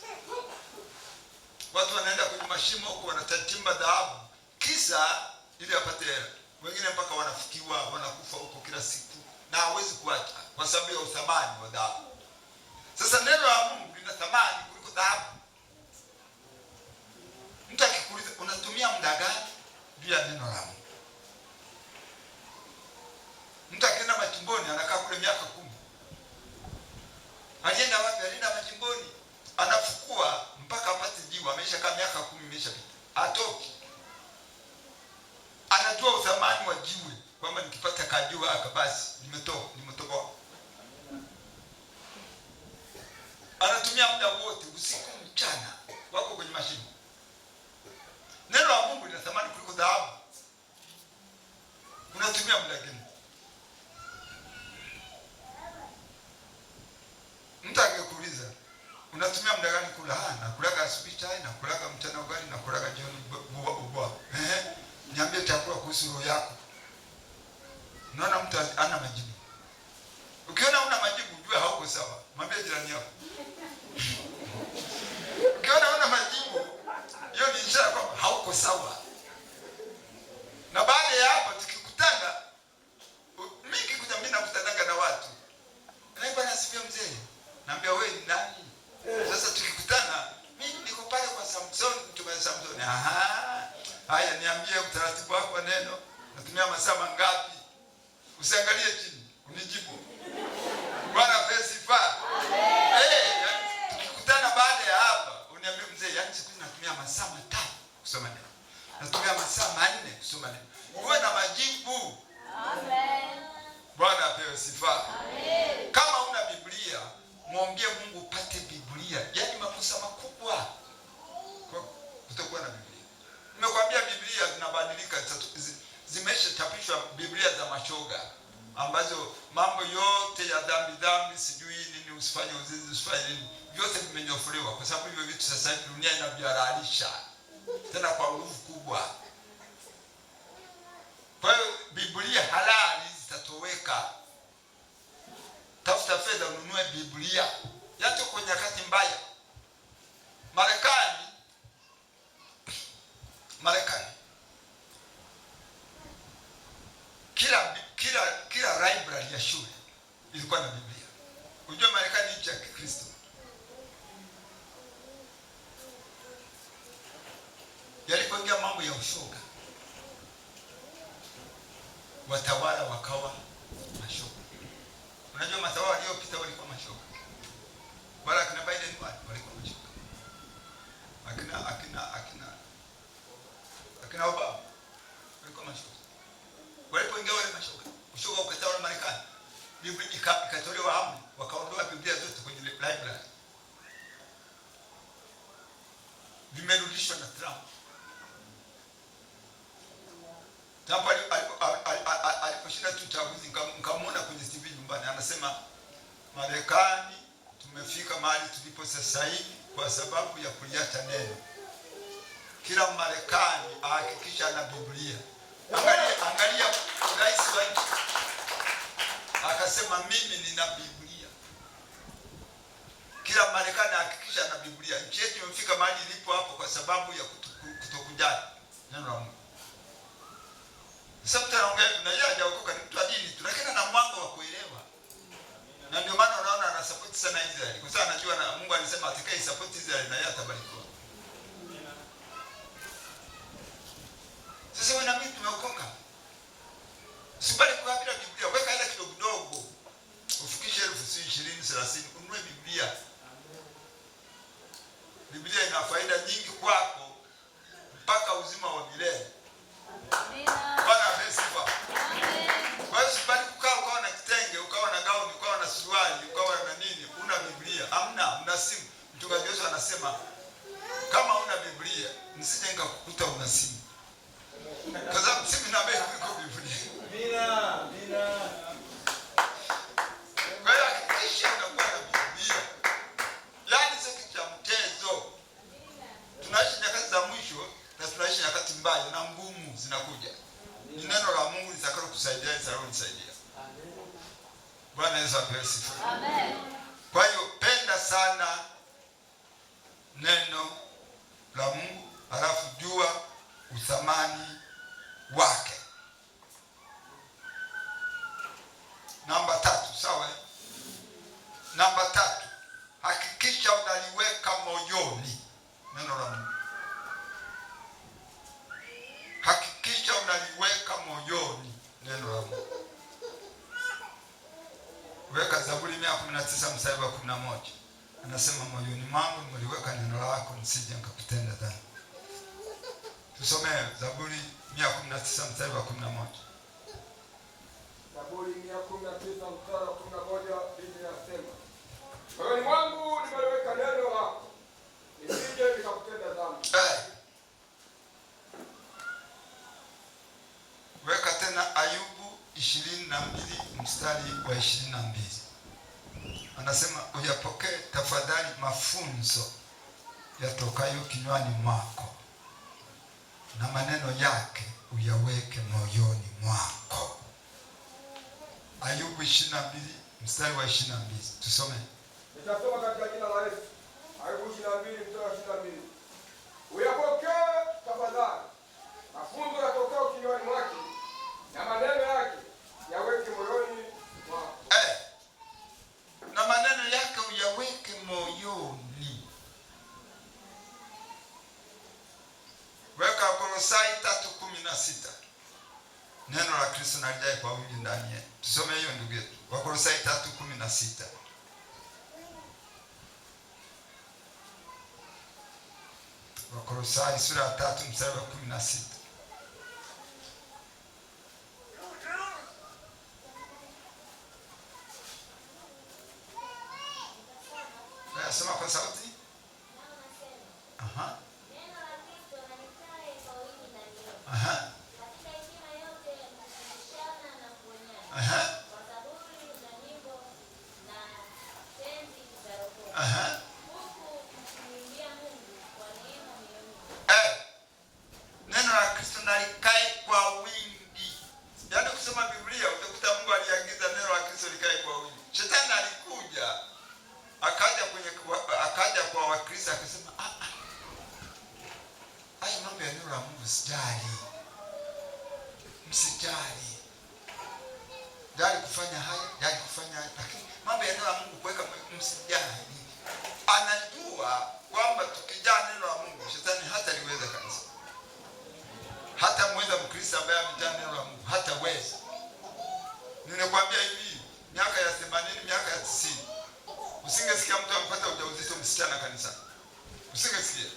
Watu wanaenda kwenye mashimo huko wanachimba dhahabu kisa ili apate hela. Wengine mpaka wanafikiwa, wanakufa huko kila siku na hawezi kuacha kwa sababu ya uthamani wa dhahabu. Sasa neno la Mungu lina thamani kuliko dhahabu. Mtu akikuuliza unatumia muda gani juu ya neno la Mungu? Mtu akienda machimboni anakaa kule miaka 10. Alienda wapi? Alienda machimboni. Anafukua mpaka apate jiwe, ameshakaa miaka 10 imeshapita. Atoki. Anajua uthamani wa jiwe kwamba nikipata kajiwe haka basi nimetoboa. Anatumia muda wote usiku mchana wako kwenye mashimo. Neno la Mungu lina thamani kuliko dhahabu. Unatumia muda gani? Mtu akikuuliza unatumia muda gani kula? Nakulaga asubuhi chai, nakulaga mchana ugali, nakulaga jioni ubwa. Niambie chakula kuhusu roho yako. Unaona mtu ana majibu. Ukiona una majibu jua hauko sawa. Mwambie jirani yako. Ukiona una majibu, hiyo ni ishara kwamba hauko sawa. Na baada ya hapo tukikutana, mimi nakutanaga na watu. Naomba nasikia mzee. Naambia wewe ni nani? Sasa tukikutana, mimi niko pale kwa Samson, mtume Samson. Haya niambie utaratibu wako wa neno. Natumia masaa mangapi? Usiangalie chini, unijibu. Bwana sifa. Tukikutana baada ya hapa, uniambie mzee, yani siku natumia masaa 3 kusoma neno. Natumia masaa 4 kusoma neno. Uwe na majibu zimebadilika, zimeshachapishwa Biblia za mashoga ambazo mambo yote ya dhambi sijui nini, usifanye uzinzi, usifanye nini, vyote vimenyofolewa, kwa sababu hivyo vitu sasa hivi dunia inavihalalisha tena kwa nguvu kubwa. Kwa hiyo Biblia halali zitatoweka. Tafuta fedha ununue Biblia. Yato kwenye nyakati mbaya. Marekani kila library ya shule ilikuwa na Biblia. Unajua Marekani nchi ya Kikristo. Yalipoingia mambo ya ushoga, watawala wakawa mashoga. Unajua matawala waliopita walikuwa mashoga. Wala akina Biden walikuwa mashoga. Akina Obama walikuwa mashoga. Walipoingia wale mashoga, ushoga ukatawala Marekani. Biblia ikatolewa amri, wakaondoa Biblia zote kwenye library. Vimerudishwa na Trump. Trump aliposhinda tu uchaguzi, nikamwona kwenye TV nyumbani, anasema Marekani tumefika mahali tulipo sasa hivi kwa sababu ya kuliacha neno. Kila Marekani ahakikisha ana Biblia. Angalia rais wa nchi akasema mimi nina Biblia. Kila Marekani ahakikisha ana Biblia. Nchi yetu imefika mahali ilipo hapo kwa sababu ya kutokujali neno la Mungu. Sasa tunaongea na yeye hajaokoka, ni mtu wa dini tu, lakini ana mwanga wa kuelewa. Na ndio maana unaona ana support sana Israeli. Kwa sababu anajua na Mungu alisema atakaye support Israeli na yeye atabarikiwa. Sasa wewe na mimi tumeokoka. Usibali kwa bila Biblia, weka hata kidogo kidogo. Ufikishe 20,000, 30,000 ununue Biblia. Biblia ina faida nyingi kwako mpaka uzima wa milele. Bwana asifiwe. Kwa hiyo usibali kukaa ukawa na kitenge, ukawa na gauni, ukawa na suruali, ukawa na nini, una Biblia. Hamna, una simu. Mchungaji Yesu anasema kama una Biblia, msije nikakukuta una simu. Kwa sababu simu ina bei kuliko Biblia. Amina. Kwa hiyo hakikisha unakuwa na Biblia. Yaani sio kitu cha mchezo. Tunaishi nyakati za mwisho na tunaishi nyakati mbaya na ngumu zinakuja. Ni neno la Mungu litakalo kusaidia, litakalonisaidia. Bwana Yesu asifiwe. Amen. Kwa hiyo penda sana neno la Mungu, halafu jua uthamani wake. Namba 3, sawa? Namba 3, hakikisha unaliweka moyoni neno la Mungu. Hakikisha unaliweka moyoni neno la Mungu. Weka Zaburi 119 mstari wa 11. Anasema moyoni mwangu nimeliweka neno lako nisije nikakutenda dhambi. Tusome Zaburi 119 mstari wa 11. Zaburi 119 mstari wa 11, Biblia inasema, moyoni mwangu nimeliweka neno lako nisije nikakutenda dhambi. Weka tena Ayubu 22 mstari wa 22. Anasema uyapokee tafadhali mafunzo yatokayo kinywani mwako, na maneno yake uyaweke moyoni mwako. Ayubu 22 mstari wa 22. Tusome. Nitasoma katika jina la Yesu. Ayubu 22 mstari wa 22. Uyapokee tafadhali mafunzo yatokayo kinywani mwake, na maneno yake yaweke moyoni mwako. Na maneno yake uyaweke moyoni. Weka Kolosai 3:16. Neno la Kristo nalijae kwa wingi ndani yetu. Tusome hiyo ndugu yetu. Kolosai 3:16. Kolosai sura ya 3 mstari wa 16. Sema kwa sauti. Aha. Neno la Kristo na likae kwa wingi ndani yenu. Aha. msijali. Jali kufanya haya, jali kufanya haya. Lakini mambo ya neno la Mungu kuweka msijali. Anajua kwamba tukijaa neno la Mungu, shetani hata liweza kabisa. Hata mweza Mkristo ambaye amejaa neno la Mungu hataweza. Ninakwambia hivi, miaka ya 80, miaka ya 90, usingesikia mtu ampata ujauzito msichana kanisani. Usingesikia.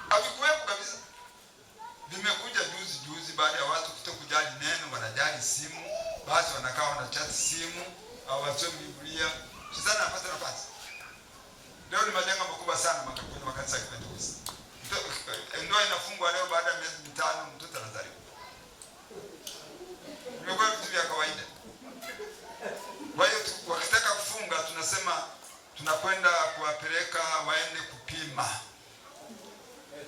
Havikuwepo kabisa. Vimekuja juzi baada ya watu kutokujali neno, wanajali simu, basi wanakaa wanachati simu, au wasomi Biblia. Shetani anapata nafasi. Leo ni majanga makubwa sana kwenye makanisa ya Pentecost. Ndoa inafungwa leo baada ya miezi 5 mtoto anazaliwa. Imekuwa vitu vya kawaida. Kwa hiyo wakitaka kufunga tunasema tunakwenda kuwapeleka waende kupima.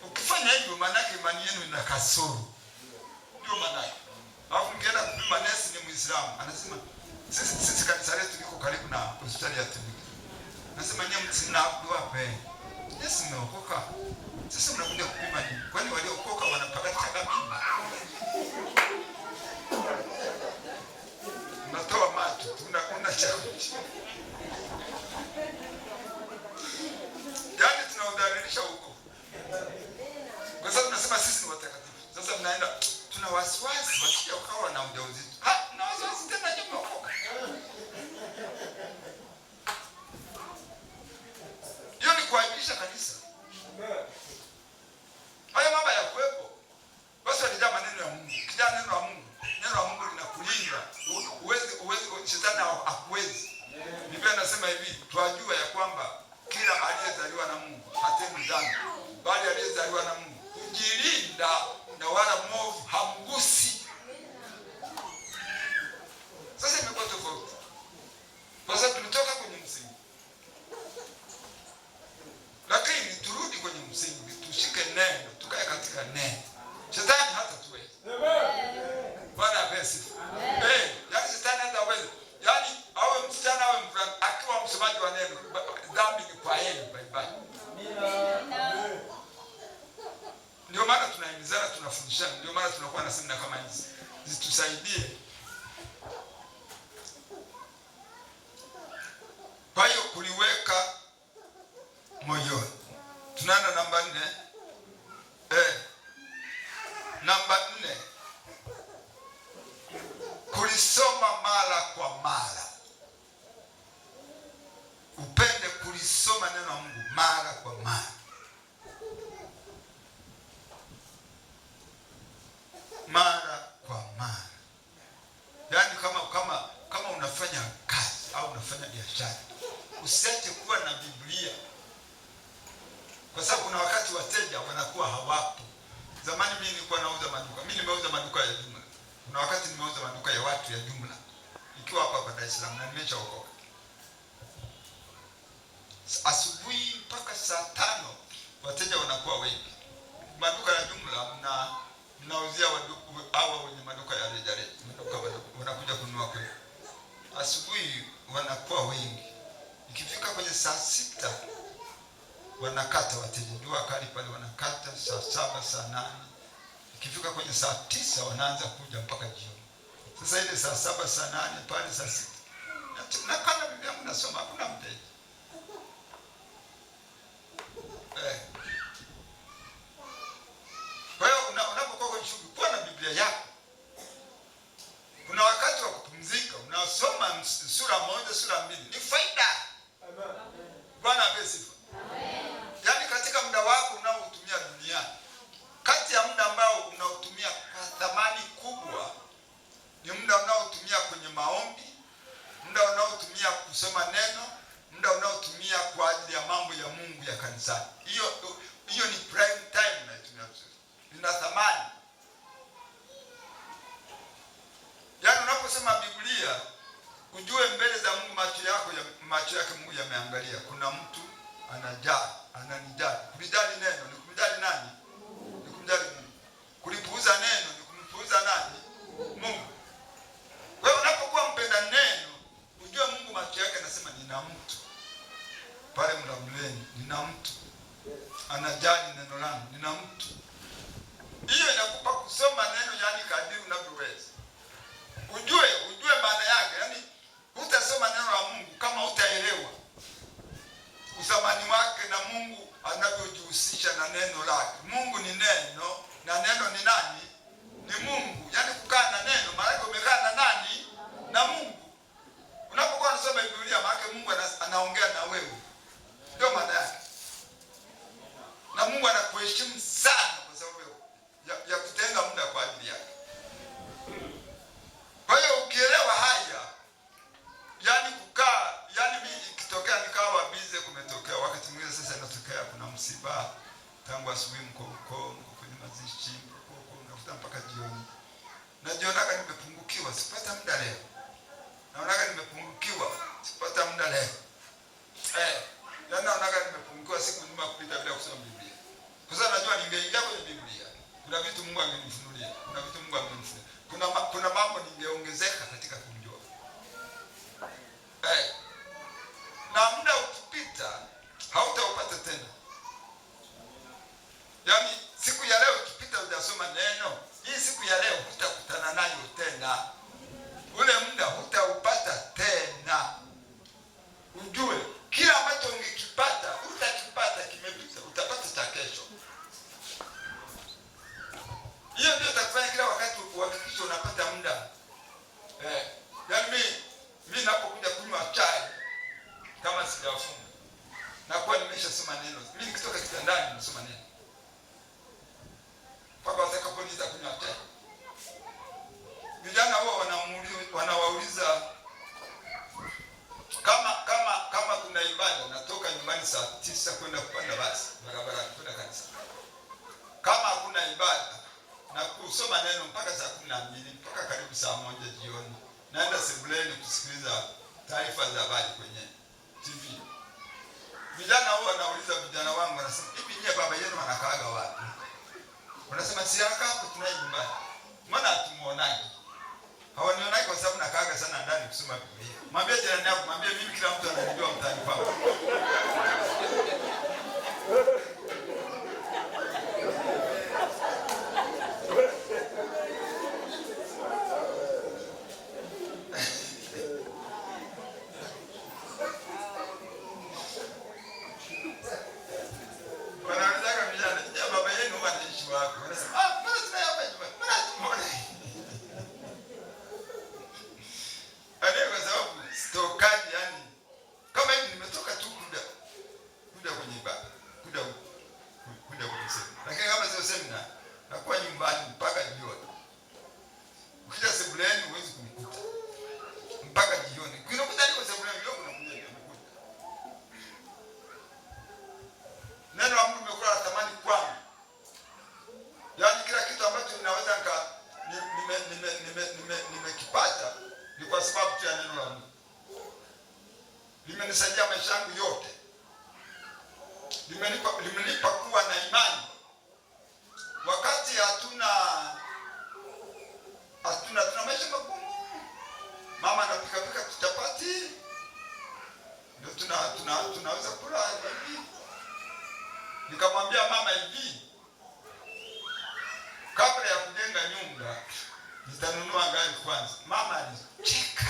Ukifanya hivyo maana yake imani yenu ina kasoro. Ndio maana yake. Alafu mkienda kupima, nesi ni Muislamu, anasema sisi kanisa letu liko karibu na hospitali ya Temeke. Anasema nyinyi msinaabudu wapi? Yesu mmeokoka. Sasa mnakuja kupima nini? Kwani waliokoka wanapata kabisa? Unatoa macho, tunakuna chakula. Yaani tunaudhalilisha huko. Kwa sababu tunasema sisi ni watakatifu. Sasa mnaenda tuna wasiwasi wasije ukawa na ujauzito. Na wasiwasi tena nyinyi mmeokoka. Hiyo ni kuaibisha kanisa. Haya mambo ya kuwepo. Basi walijaa maneno ya Mungu. Kijana neno la Mungu. Neno la Mungu linakulinda. Uwezi shetani hakuwezi. Biblia inasema hivi, twajua ya kwamba kila aliyezaliwa na Mungu hatendi dhambi, bali aliyezaliwa na Mungu hujilinda na wala mwovu hamgusi. Sasa imekuwa tofauti. Kwa sababu tulitoka kwenye msingi. Lakini turudi kwenye msingi, tushike neno, tukae katika neno. Shetani hata tuwezi. Bwana asifiwe. Yaani shetani hata hawezi. Yaani awe msichana awe mvulana akiwa msomaji wa neno, dhambi ni kwa yeye, bye bye. Ndio maana tunahimizana, tunafundishana, ndio maana tunakuwa na semina kama hizi. Zitusaidie. Kwa hiyo kuliweka moyoni. Tunaenda namba 4. Namba 4. Kulisoma mara kwa mara. Upende kulisoma neno la Mungu mara kwa mara. Mara kwa mara. Yaani kama unafanya kazi au unafanya biashara, usiache kuwa na Biblia. Kwa sababu kuna wakati wateja wanakuwa hawapo. Zamani mimi nilikuwa nauza maduka. Mimi nimeuza maduka ya jumla. Kuna wakati nimeuza maduka ya watu ya jumla. Nikiwa hapa Dar es Salaam na nimeshaokoka. Asubuhi mpaka saa 5 wateja wanakuwa wengi. Maduka ya jumla mnauzia hawa wenye maduka ya rejareja. Maduka wanakuja kununua kwetu. Asubuhi wanakuwa wengi. Ikifika kwenye saa 6 wanakata wateja. Jua kali pale wanakata saa 7, saa 8. Ikifika kwenye saa 9 wanaanza kuja mpaka jioni. Sasa ile saa 7, saa 8 pale saa 6. Na kana Biblia mnasoma hakuna mteja. Kwa hiyo unapokuwa kwenye shughuli, kuwa na Biblia yako. Kuna wakati wa kupumzika, unasoma sura 1, sura 2. Ni faida. Bwana asifiwe. Yaani katika muda wako unaotumia duniani, kati ya muda ambao unaotumia kwa thamani kubwa ni muda unaotumia kwenye maombi, muda unaotumia kusoma neno, muda unaotumia kwa ajili ya mambo ya Mungu ya kanisani. Hiyo ni prime time unayotumia vizuri. Ina thamani. Yaani unaposoma Biblia, ujue mbele za Mungu macho yake Mungu yameangalia. Kuna mtu ananijali. Kulijali neno ni kumjali nani? Ni kumjali Mungu. Kulipuuza neno ni kumpuuza nani? Mungu. Kwa hiyo unapokuwa mpenda neno, ujue Mungu macho yake anasema nina mtu pale Mlamleni, nina mtu anajali neno langu, nina mtu. Hiyo inakupa kusoma neno yani kadiri unavyoweza. nimepungukiwa, sipata muda leo. Naonaga nimepungukiwa, sipata muda leo. Naonaga nimepungukiwa siku nzima kupita bila kusoma Biblia. Kwa sababu najua ningeingia kwenye Biblia, kuna vitu Mungu amenifunulia, kuna vitu Mungu amenifunulia. Kuna mambo ningeongezeka katika kumjua. Na muda ukipita hautaupata tena. Yaani siku ya leo ukipita hujasoma neno, hii siku ya leo hutakutana nayo tena. Ule muda hutaupata tena. Ujue kila ambacho ungekipata utakipata kimepita, utapata cha kesho. Hiyo ndio itakufanya kila wakati uhakikishe unapata muda. Yaani mimi napokuja kunywa chai kama sijafunga nakuwa nimeshasoma neno. Mimi nikitoka kitandani nasoma neno. Mpaka watakaponita kunywa chai. Vijana wao wanawauliza kama kuna ibada, natoka nyumbani saa 9 kwenda kupanda basi barabara kwenda kanisa. Kama hakuna ibada na kusoma neno mpaka saa 12 mpaka karibu saa 1 jioni. Naenda sebuleni kusikiliza taarifa za habari kwenye TV. Vijana wao wanauliza vijana wangu, wanasema hivi nyie baba yenu anakaaga wapi? Wanasema si anakaa hapo tunaye nyumbani. Mbona hatumuonaje? Hawanionai kwa sababu nakaaga sana ndani kusoma Biblia. Mwambie jirani yako, mwambie mimi kila mtu ananijua mtaani kwangu. Nimekipata ni kwa sababu tu ya neno la Mungu. Limenisaidia maisha yangu yote. Limenipa kuwa na imani. Wakati hatuna maisha magumu. Mama anapika chapati. Ndio tunaweza kula hivi. Nikamwambia mama hivi, kabla ya kujenga nyumba nitanunua gari kwanza. Mama alicheka.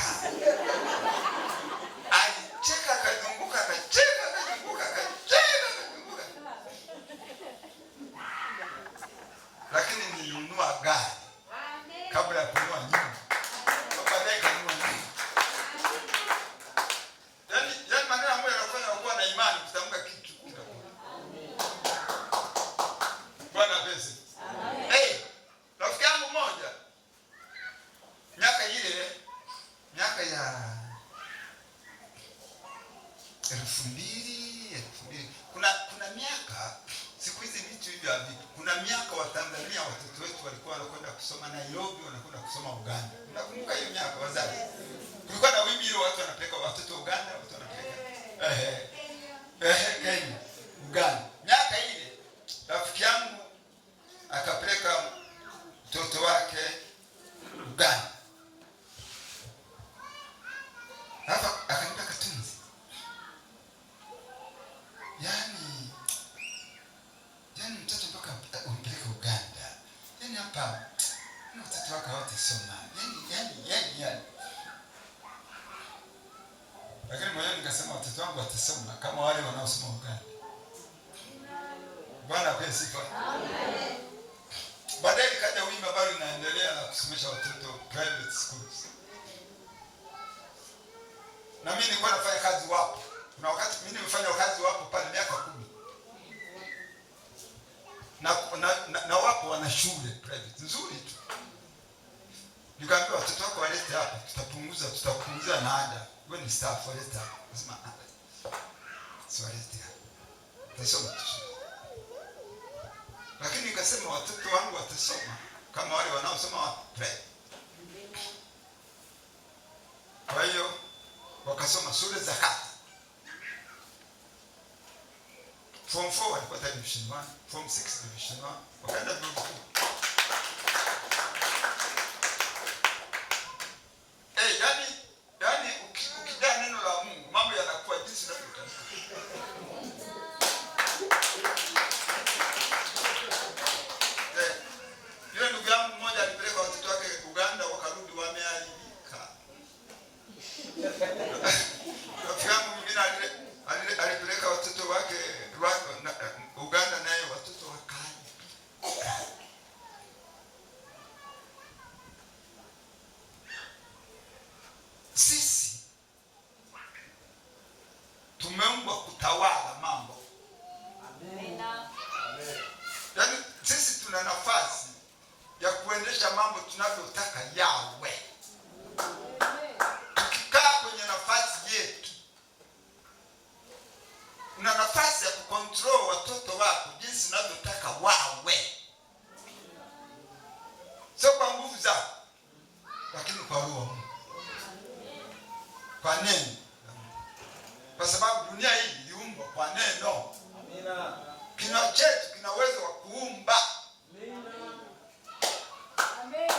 Alicheka akazunguka, akacheka akazunguka, akacheka akazunguka. Lakini nilinunua gari kabla ya kununua nyumba. Baadaye kanunua nyumba. Yaani maneno ambayo yanafanya kuwa na imani kutamka kitu. Bwana pesa. Rafiki yangu mmoja miaka ya 2000 kuna miaka, siku hizi vitu hivi havipo. Kuna miaka wa Tanzania watoto wetu walikuwa wanakwenda kusoma Nairobi, wanakwenda kusoma Uganda. Unakumbuka hiyo miaka wazazi? Kulikuwa na wimbi ile watu wanapeleka watoto Uganda, watu wanapeleka Kenya, Uganda. Miaka ile rafiki yangu akapeleka mtoto wake Uganda. Hapa akanipa katunzi. Yaani mtoto mpaka umpeleke Uganda. Yaani hapa mtoto wake hawatasoma. Yaani. Lakini moyoni nikasema watoto wangu watasoma kama wale wanaosoma Uganda. Bwana kwa sifa. Amen. Baadaye kaja wimbo ambao linaendelea na kusomesha watoto private schools. Na mimi nilikuwa nafanya kazi wapo. Kuna wakati mimi nimefanya kazi wapo pale miaka 10. Na wapo wana shule private nzuri tu. Nikamwambia watoto wako walete hapa, tutapunguza na ada. Wewe ni staff walete hapa. Nasema si walete hapa. Tasoma tu. Lakini nikasema watoto wangu watasoma kama wale wanaosoma wapi private. Form 4 walipata division 1, Form 6 division 1, wakaenda vyuo vikuu. Yani ukijaa neno la Mungu mambo yanakuwa jinsi unavyotaka. Yule ndugu yangu mmoja alipeleka watoto wake Uganda, wakarudi wameharibika. Rafiki yangu mwingine alipeleka watoto wake Uganda, naye watoto wakaharibika. Sisi tumeumbwa kutawala mambo. Amen. Yaani sisi tuna nafasi ya kuendesha mambo tunavyotaka yawe. Tukikaa kwenye nafasi yetu, una nafasi ya kukontrol watoto wako jinsi unavyotaka wawe. Sio kwa nguvu zako, lakini kwa Roho. Kwa neno. Kwa sababu dunia hii iliumbwa kwa neno. Amina. Kinywa chetu kina uwezo wa kuumba. Amina. Amen.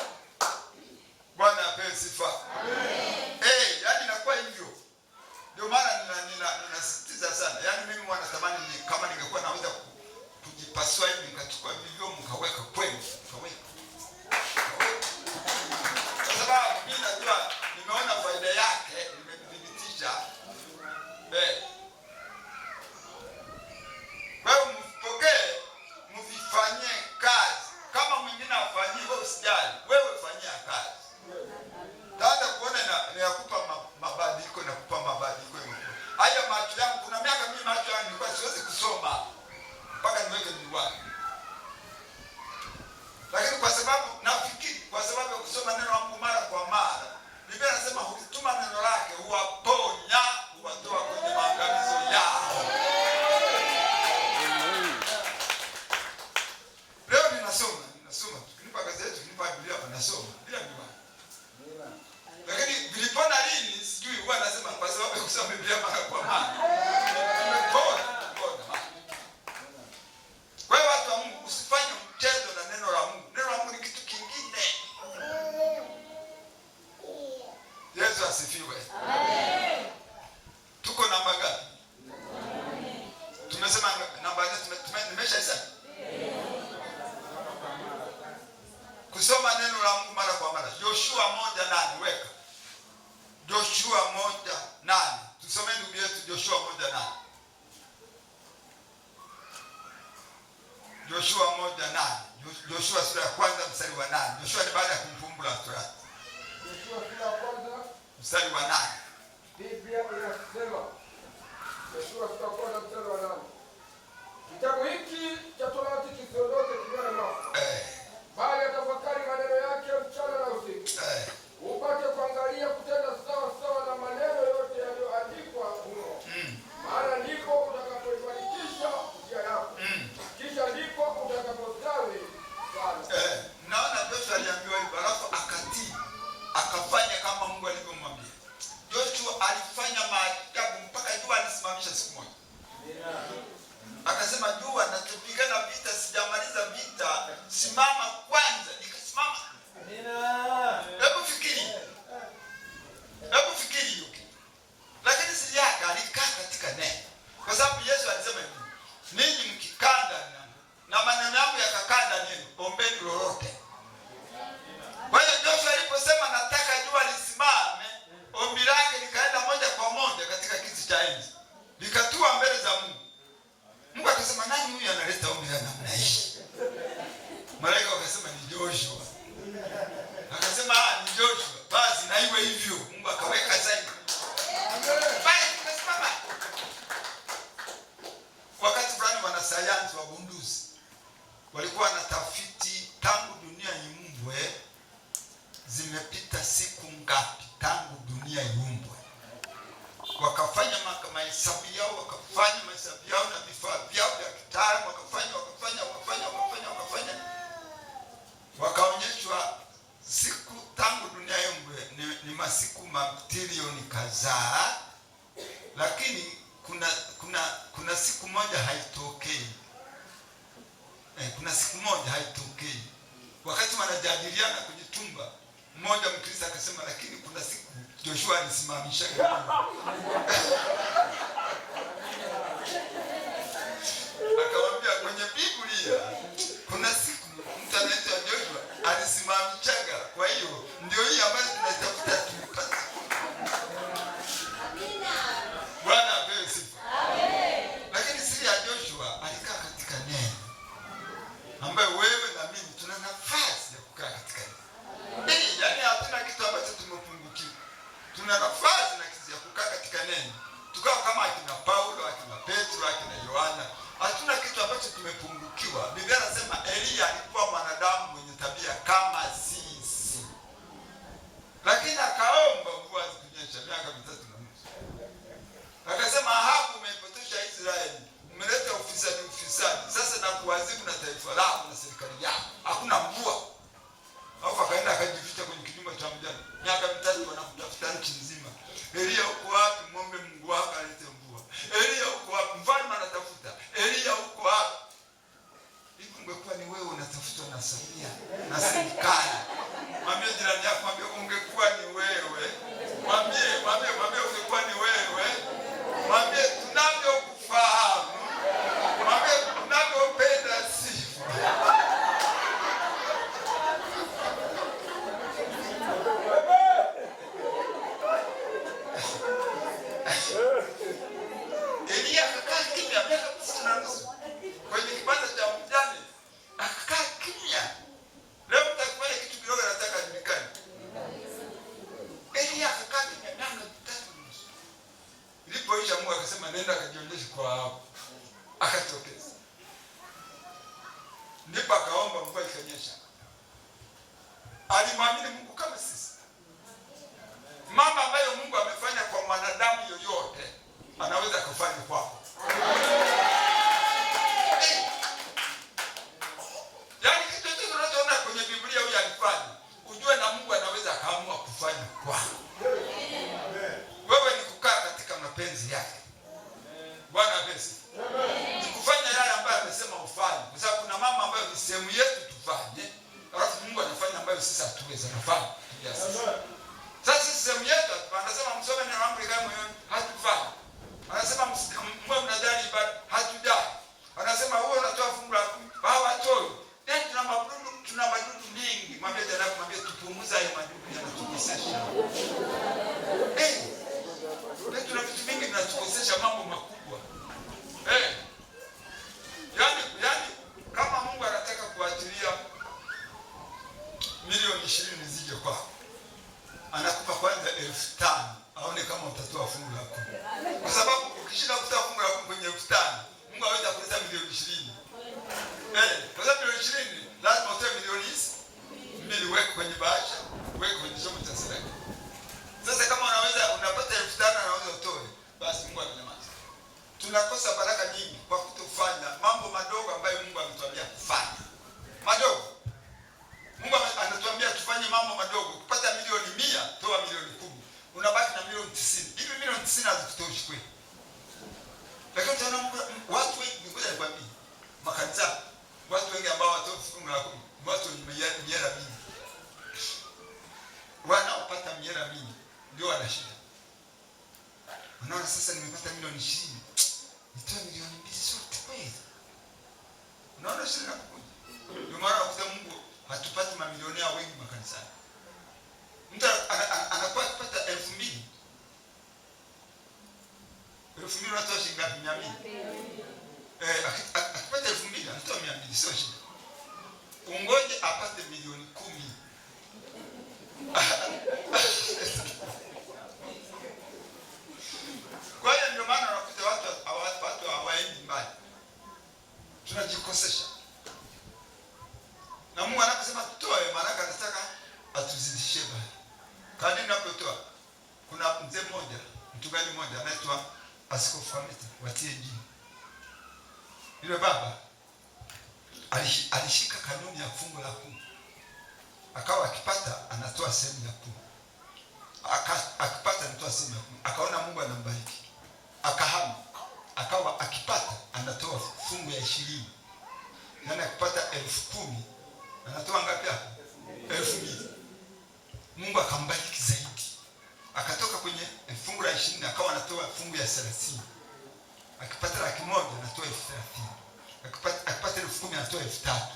Bwana apewe sifa. Amen. Yaani inakuwa hivyo. Ndio maana ninasisitiza sana. Yaani mimi huwa natamani kama ningekuwa naweza kujipasua hivi nikachukua vivyo mkaweka kwenu. Kwa sababu mimi najua nimeona faida yake. Kwa hiyo mpokee, mvifanyie kazi. Kama mwingine afanyie, wewe usijali, wewe fanyia kazi. Taanza kuona nakupa mabadiliko na kupa mabadiliko. Haya macho yangu, kuna miaka mimi macho yangu nilikuwa siwezi kusoma mpaka niweke miwani. Lakini kwa sababu nafikiri kwa sababu ya kusoma neno la Mungu mara kwa mara, Biblia inasema hukituma neno lake huwaponya, huwatoa kwenye maangamizo yao. Leo ninasoma, tukinipa gazeti, tukinipa Biblia nasoma bila miwani. Lakini vilipona lini sijui, huwa nasema kwa sababu ya kusoma Biblia mara kwa mara. Nimepona. Kwa hiyo watu wa Mungu, usifanye mchezo na neno la Mungu. Neno la Mungu ni kitu kingine. Yesu asifiwe. Amen. Tuko namba ngapi? Amen. Tumesema namba ngapi? Nimeshaisema. Kusoma neno la Mungu mara kwa mara. Joshua 1:8 weka. Joshua 1:8. Tusome ndugu yetu Joshua 1:8. Joshua 1:8. Joshua sura ya kwanza mstari wa 8. Joshua ni baada ya kumfumbula Torati. Joshua sura ya kwanza mstari wa 8. Biblia inasema, Joshua sura ya kwanza mstari wa 8. Kitabu hiki cha Torati kisiondoke kinywani mwako. Bali tafakari maneno yake mchana na usiku. Upate kuangalia kutenda sawa sawa na maneno yote yaliyoandikwa humo. Maana ndipo utakapoifanikisha njia yako. Kisha ndipo utakapostawi sana. Naona Joshua aliambiwa hivyo, alafu akatii. Akafanya kama Mungu alivyomwambia. Joshua alifanya maajabu mpaka jua alisimamisha siku moja. Akasema jua, natupigana vita, sijamaliza vita, simama kwanza. Nikasimama. Hebu fikiri hiyo. Lakini siri yake alikaa katika neno. Kwa sababu Yesu alisema hivi, ninyi mkikaa ndani yangu na maneno yangu yakakaa ndani yenu, ombeni lolote. Kwa hiyo Joshua aliposema nataka jua lisimame, ombi lake likaenda moja kwa moja katika kiti cha enzi. Likatua mbele za Mungu. Mungu akasema nani huyu analeta ombi la namna hii? Malaika wakasema ni Joshua. Akasema ni Joshua. Basi na iwe hivyo. Mungu akaweka zaidi. Basi tukasimama. Wakati fulani wanasayansi wagunduzi walikuwa wanatafiti tangu dunia iumbwe zimepita siku ngapi tangu dunia iumbwe. Wakafanya mahesabu yao, wakafanya mahesabu yao na vifaa vyao vya kitaalamu, wakafanya. Wakaonyeshwa siku tangu dunia iumbwe ni masiku matrilioni kadhaa, lakini kuna kuna siku moja haitokei. Kuna siku moja haitokei. Wakati wanajadiliana kwenye chumba, mmoja Mkristo akasema, lakini kuna siku Joshua alisimamisha akamwambia, kwenye Biblia kuna siku mtu anaitwa Joshua alisimamishaga. Kwa hiyo ndio hii ambayo tunatafuta tupate. Bwana apewe sifa. Lakini siri ya Joshua, alikaa katika neno ambayo wewe na mimi tuna nafasi ya kukaa katika neno. Yaani hatuna kitu ambacho tumepungukiwa. Tuna nafasi na kitu ya kukaa katika neno. Tukao kama akina Paulo, akina Petro, akina Yohana. Hatuna kitu ambacho tumepungukiwa. Biblia inasema Elia alikuwa mwanadamu mwenye tabia kama sisi. Lakini akaomba mvua zikunyesha miaka 3 na nusu. Akasema, Ahabu umepotosha Israeli. Umeleta ufisadi. Sasa na kuadhibu na taifa lako na serikali yako. Hakuna mvua. Alafu akaenda akajificha kwenye kinyumba cha mjane. Miaka 3 wanamtafuta nchi nzima. Elia uko wapi? Muombe Mungu wako alete mvua. Elia uko wapi? Mfalme anatafuta. Elia uko wapi? Hivi ungekuwa ni wewe unatafutwa na Samia na serikali. Mwambie jirani yako, mwambie ungekuwa ni wewe. Mwambie ungekuwa ni wewe. Mwambie tunavyokufahamu. Mwambie tunavyopenda sifa. Elia akakaa kimya miaka 3 na nusu kwenye kibanda cha mjane, akakaa kimya. Leo mtakufanya kitu kidogo, nataka ajulikane. Elia akakaa kimya miaka 3 na nusu. Ilipoisha Mungu akasema, nenda akajionyeshe kwa Ahabu. Akatokeza. Ndipo akaomba mvua ikanyesha. Alimwamini Mungu kama sisi. Mambo ambayo Mungu amefanya kwa mwanadamu yoyote anaweza kufanya kwako. Yaani kitu chochote unachoona kwenye Biblia huyu alifanya, ujue na Mungu anaweza akaamua kufanya kwako. Wewe ni kukaa katika mapenzi yake. Bwana apesi. Ni kufanya yale ambayo amesema ufanye. Kwa sababu kuna mambo ambayo ni sehemu yetu tufanye, alafu Mungu anafanya ambayo sisi hatuwezi kufanya. Sasa sisi sehemu yetu anasema msome neno langu likae moyoni, hatufanye. Anasema mwe mnadhani ibada, hatujali. Anasema wewe unatoa fungu la 10, hawatoi. Yaani tuna madudu mingi. Mwambie jirani, mwambie tupunguze hayo madudu yanatukosesha. Tuna vitu vingi vinatukosesha mambo makubwa. Yaani kama Mungu anataka kuachilia milioni 20 zije kwako, anakupa kwanza 5,000 aone kama utatoa fungu la 10. Kwa sababu ukishinda kutoa fungu la 10 kwenye 5,000, Mungu hawezi kuleta milioni 20. Kwa sababu milioni 20 lazima utoe milioni 2 weke kwenye bahasha, weke kwenye chombo cha serikali. Sasa kama unapata 5,000 na unaweza utoe, basi Mungu ananyamaza. Tunakosa baraka nyingi kwa kutofanya mambo madogo ambayo Mungu ametuambia kufanya. Madogo. Mungu anatuambia tufanye mambo madogo. Kupata milioni 100, toa milioni 10. Unabaki na milioni 90. Hivi milioni 90 hazitoshi kweli. Lakini tunaona watu wengi, ngoja nikwambie, makanisa, watu wengi ambao watoa fungu la 10, watu wenye mihela mingi. Wanaopata mihela mingi ndio wana shida. Unaona sasa nimepata milioni 20. Nitoa milioni 2 zote kweli. Unaona shida inakuja. Ndio maana kwa Mungu hatupati mamilionea wengi makanisani. Mtu anakuwa akipata 2,000. 2,000 unatoa shilingi ngapi? 200. Akipata 2,000 anatoa 200, sio shida. Ungoje apate milioni 10. Kwa hiyo ndio maana unakuta watu hawaendi mbali. Tunajikosesha. Na Mungu anaposema tutoe, maana anataka atuzidishie bali. Kadri tunapotoa, kuna mzee mmoja, mchungaji mmoja anaitwa Askofu Hamiti wa TAG. Yule baba alishika kanuni ya fungu la 10. Akawa akipata anatoa sehemu ya 10. Akipata anatoa sehemu ya 10. Akaona Mungu anambariki. Akahama. akawa akipata anatoa fungu ya 20. Yaani akipata 10,000 anatoa ngapi hapo? 2,000. Mungu akambariki zaidi. Akatoka kwenye fungu la 20 akawa anatoa fungu ya 30. Akipata 100,000 anatoa 30,000. Akipata 10,000 anatoa 3,000.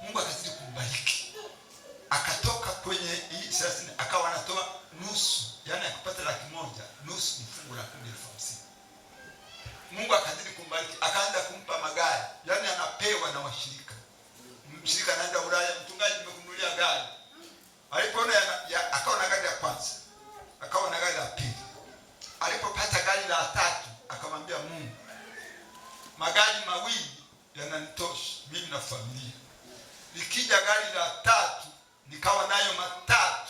Mungu akazidi kumbariki. Akatoka kwenye hii 30 akawa anatoa nusu. Yaani akipata 100,000 nusu ni fungu la 10,050. Mungu akazidi kumbariki, akaanza kumpa magari. Yaani anapewa na washirika. Mshirika anaenda Ulaya, mchungaji nimekununulia gari. Alipoona akawa na gari ya kwanza, akawa na gari la pili. Alipopata gari la 3, akamwambia Mungu, magari mawili yananitosha mimi na familia. Nikija gari la 3 nikawa nayo 3,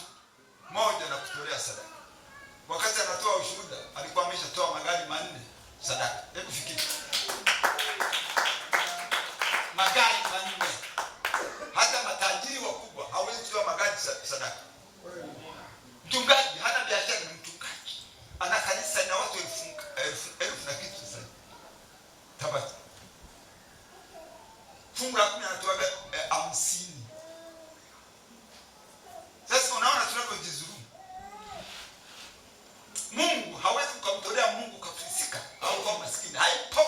moja na kutolea sadaka. Wakati anatoa ushuhuda alikuwa ameshatoa magari 4 sadaka. Hebu fikiri. Magari 4. Hata matajiri wakubwa hawezi kutoa magari sadaka. Mchungaji hana biashara, ni mchungaji. Ana kanisa na watu 1000 na kitu sasa. Tabata. Fungu la 10 anatoa 50. Sasa unaona tunapojizuru. Mungu hawezi kumtolea Mungu kafisika au kwa maskini. Haipo.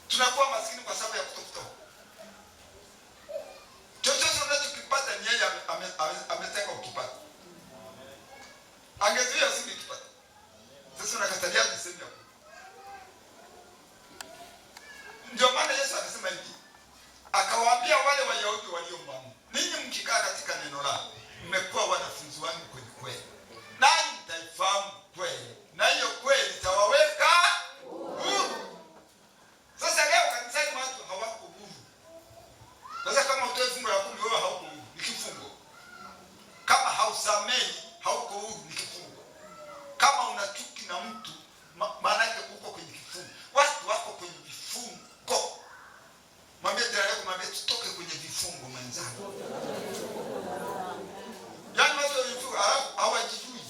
Tunakuwa maskini kwa sababu ya kutokutoa. Chochote unachokipata ni yeye ametaka ukipata. Angezuia usingekipata. Sasa unakatalia kusema hapo. Ndio maana Yesu akasema hivi. Akawaambia wale Wayahudi waliomwamini, ninyi mkikaa katika neno langu, mmekuwa wanafunzi wangu kweli kweli. Nanyi mtaifahamu kweli, na hiyo kweli itawaweka huru. Sasa leo kanisani watu hawako huru. Sasa kama utoe fungu la 10 wewe hauko huru, ni kifungo. Kama hausamehi hauko huru, ni kifungo. Kama una chuki na mtu maana yake uko kwenye kifungo. Watu wako kwenye vifungo. Mwambie jirani yako, mwambie tutoke kwenye vifungo mwenzangu. Yaani watu wa vifungo hawajijui.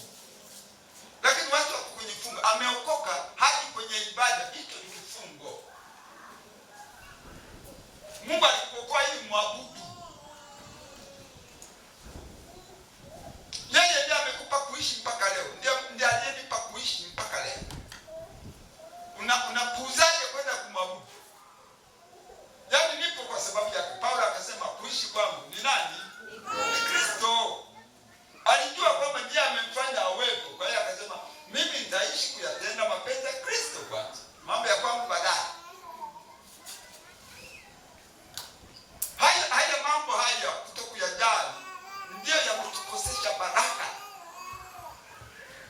Lakini watu wako kwenye vifungo. Ameokoka hadi kwenye ibada, hicho ni kifungo. Mungu alikuokoa ili muabudu. Yeye ndiye amekupa kuishi mpaka leo. Ndiye aliyenipa kuishi mpaka leo. Unapuuzaje kwenda kumwabudu? Yaani nipo kwa sababu yake. Paulo akasema kuishi kwangu ni nani? Ni Kristo. Alijua kwamba ndiye amemfanya awepo. Kwa hiyo akasema mimi nitaishi kuyatenda mapenzi ya Kristo kwanza. Mambo ya kwangu baadaye. Haya mambo haya kutokuyajali ndio yametukosesha baraka.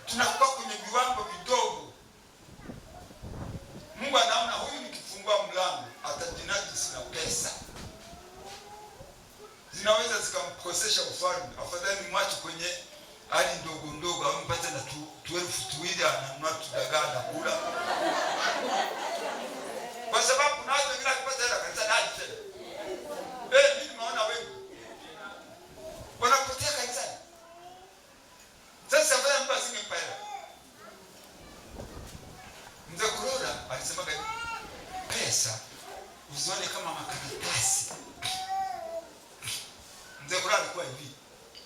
Tunakuwa kwenye viwango vidogo. Mungu anaona huyu nikifungua mlango atajinajisi na pesa. Zinaweza zikamkosesha ufalme. Afadhali mwache kwenye hali ndogo ndogo au mpate na 12,000 ananunua tudagaa na kula. Kwa sababu kuna watu wengine akipata hela kanisa hadi tena. Mimi nimeona wewe. Wanapotea kanisani. Sasa afadhali mtu asingempa hela. Mzee Kurora alisema pesa usione kama makaratasi. Mzee Kurora alikuwa hivi.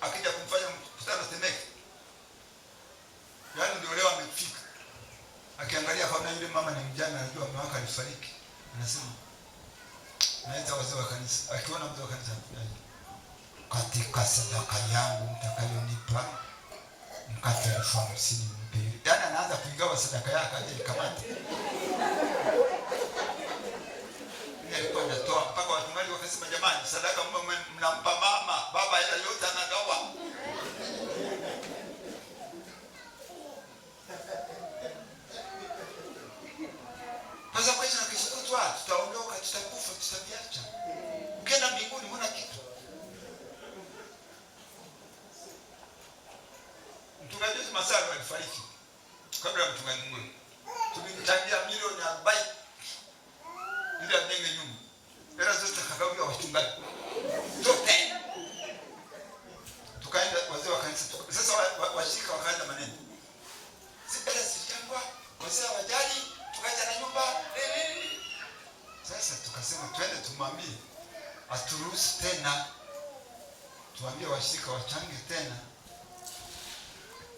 Akija kumfanya mkutano Temeke. Yaani ndio leo amefika. Akiangalia kama yule mama ni mjane, anajua mama wake alifariki. Anasema naita wazee wa kanisa. Akiona mzee wa kanisa katika sadaka yangu mtakayonipa mkate 50 mbili. Yaani anaanza kuigawa sadaka yake aje kamata. Nilikuwa natoa mpaka wachungaji wakasema jamani, sadaka mnampa mama, baba hela yote anagawa. Sasa kwa hiyo nakishukuru tutaondoka, tutakufa, tutaviacha. Ukienda mbinguni huna kitu. Mchungaji Masaro alifariki kabla ya mchungaji Mungu. Tulimchangia milioni 40 ili ajenge nyumba. Hela zote kagawiwa wachungaji. Zote. Tukaenda wazee wa kanisa. Sasa washika wakaanza maneno. Si hela si changwa, wazee hawajali. washirika wachange tena.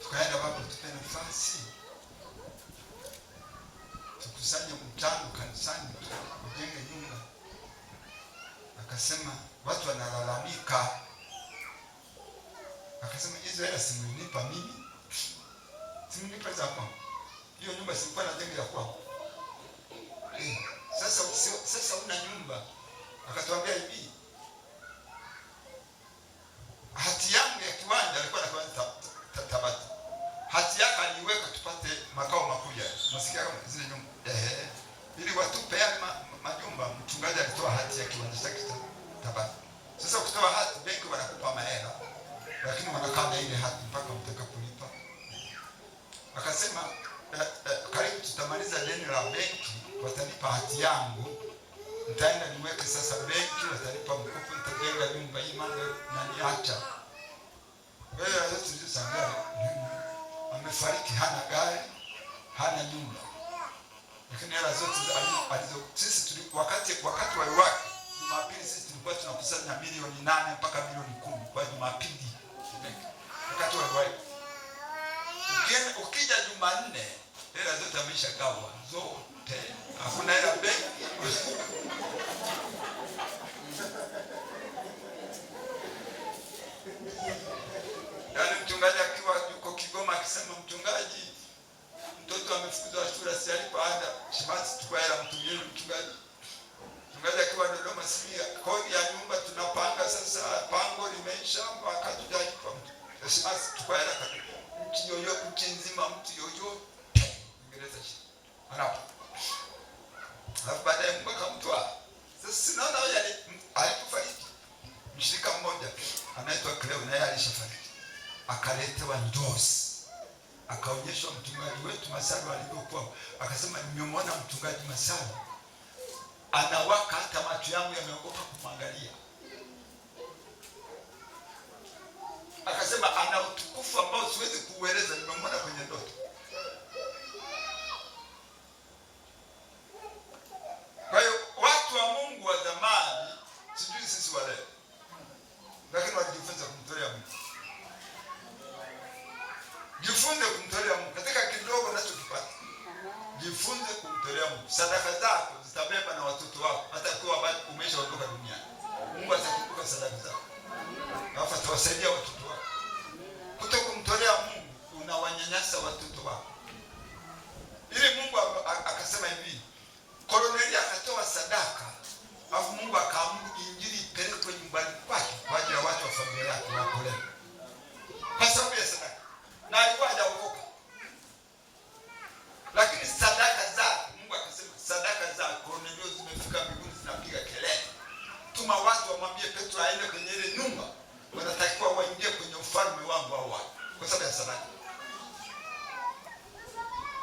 Tukaenda baba, tupe nafasi tukusanye mchango kanisani tujenge nyumba. Akasema watu wanalalamika. Akasema hizo hela simnipa mimi, simnipa za kwangu. Hiyo nyumba silikuwa najenga ya kwangu. Sasa una nyumba. Akatuambia hivi, hati yangu ya kiwanja alikuwa anakuwa Tabata. Hati yake aliweka tupate makao makuu ya. Nasikia kama zile nyumba. Ili watupe yale majumba, mchungaji alitoa hati ya kiwanja chake Tabata. Sasa kutoa hati, benki wanakupa mahela, lakini wanakaa na ile hati mpaka mtakapolipa. Akasema karibu tutamaliza deni la benki, watanipa hati yangu, nitaenda niweke sasa benki, watanipa mkopo, nitajenga nyumba hii mambo na niacha. Wewe yote tulishangaa, amefariki, hana gari, hana nyumba. Lakini hela zote alizo sisi wakati wa iwaki Jumapili sisi tulikuwa tunakusanya milioni 8 mpaka milioni 10 kwa Jumapili. Wakati wa iwaki. Ukija Jumanne hela zote ameshagawa zote. Hakuna hela benki. Yaani mchungaji akiwa yuko Kigoma akisema mchungaji mtoto amefukuzwa shule si alipa ada, Shimasi tukua hela mtumie mchungaji. Mchungaji akiwa Dodoma simia kodi ya nyumba tunapanga sasa, pango limeisha mpaka tujalipa. Shimasi tukua hela nchi yoyote, nchi nzima, mtu yoyote Uingereza anapo. Alafu baadaye mpaka mtu sasa sinaona yeye alipofariki mshirika mmoja anaitwa Cleo, naye alishafariki. Akaletewa ndosi, akaonyeshwa mchungaji wetu Masaru alipokuwa. Akasema nimemwona mchungaji Masaru anawaka, hata macho yangu yameogopa kumwangalia. Akasema ana utukufu ambao siwezi kuueleza, nimemwona kwenye ndoto. Kwa hiyo watu wa Mungu wa zamani, sijui sisi wa leo, lakini wajifunza kumtolea Mungu. Jifunze kumtolea Mungu katika kidogo unachokipata. Jifunze kumtolea Mungu. Sadaka zako zitabeba na watoto wako hata kwa umeshaondoka duniani. Mungu atakukumbuka sadaka zako. Alafu atawasaidia watoto wako. Kutokumtolea Mungu unawanyanyasa watoto wako. Ili Mungu akasema hivi, Kornelio akatoa sadaka, alafu Mungu akaamuru injili ipelekwe nyumbani kwake kwa ajili ya watu wa familia yake waokolewe. Kwa sababu ya sadaka. Na alikuwa hajaokoka. Lakini sadaka zake, Mungu akasema sadaka za Kornelio zimefika mbinguni zinapiga kelele. Tuma watu wamwambie Petro aende kwenye ile nyumba. Wanatakiwa waingie kwenye ufalme wangu au wapi? Kwa sababu ya sadaka.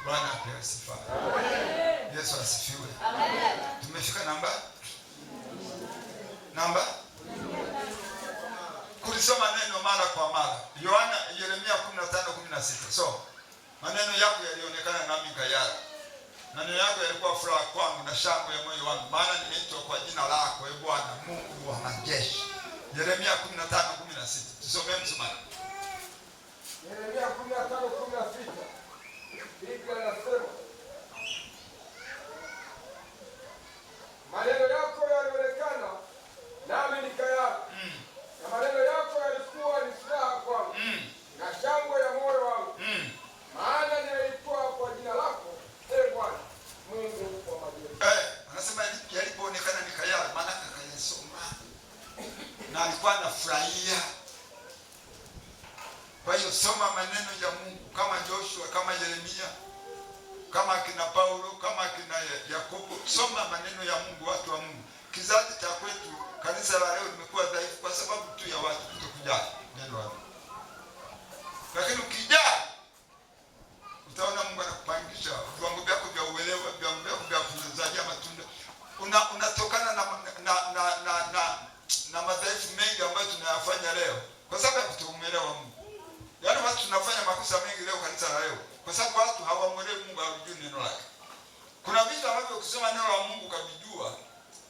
Bwana apewe sifa. Amen. Yesu asifiwe. Amen. Tumefika namba kulisoma neno mara kwa mara. Yeremia 15:16. So, maneno yako yalionekana nami kayara. Maneno yako yalikuwa furaha kwangu na shangwe ya moyo wangu, maana nimeitwa kwa jina lako, ee Bwana Mungu wa majeshi. Yeremia 15:16. Tusome msomaji. Yeremia 15:16. Biblia inasema, maneno yako yalionekana nami nikayara. Na maneno yako yalikuwa ni furaha kwangu na shangwe ya moyo wangu. Maana nimeitwa kwa jina lako, ee Bwana Mungu wa majeshi. Anasema yalipoonekana nikayara, maana akayasoma. Na alikuwa anafurahia. Kwa hiyo soma maneno ya Mungu kama Joshua, kama Yeremia, kama kina Paulo, kama kina Yakobo. Soma maneno ya Mungu, watu wa Mungu. Kizazi cha kwetu, kanisa la leo limekuwa dhaifu kwa sababu tu ya watu kutokujali neno la Mungu. Lakini ukijali, utaona Mungu anakupangisha viwango vyako vya uelewa, viwango vyako vya kuzalia matunda. Unatokana na madhaifu mengi ambayo tunayafanya leo kwa sababu ya kutomuelewa Mungu. Yaani watu tunafanya makosa mengi leo kanisa la leo kwa sababu watu hawamuelewi Mungu, hawajui neno lake. Kuna vitu ambavyo ukisoma neno la Mungu ukavijua,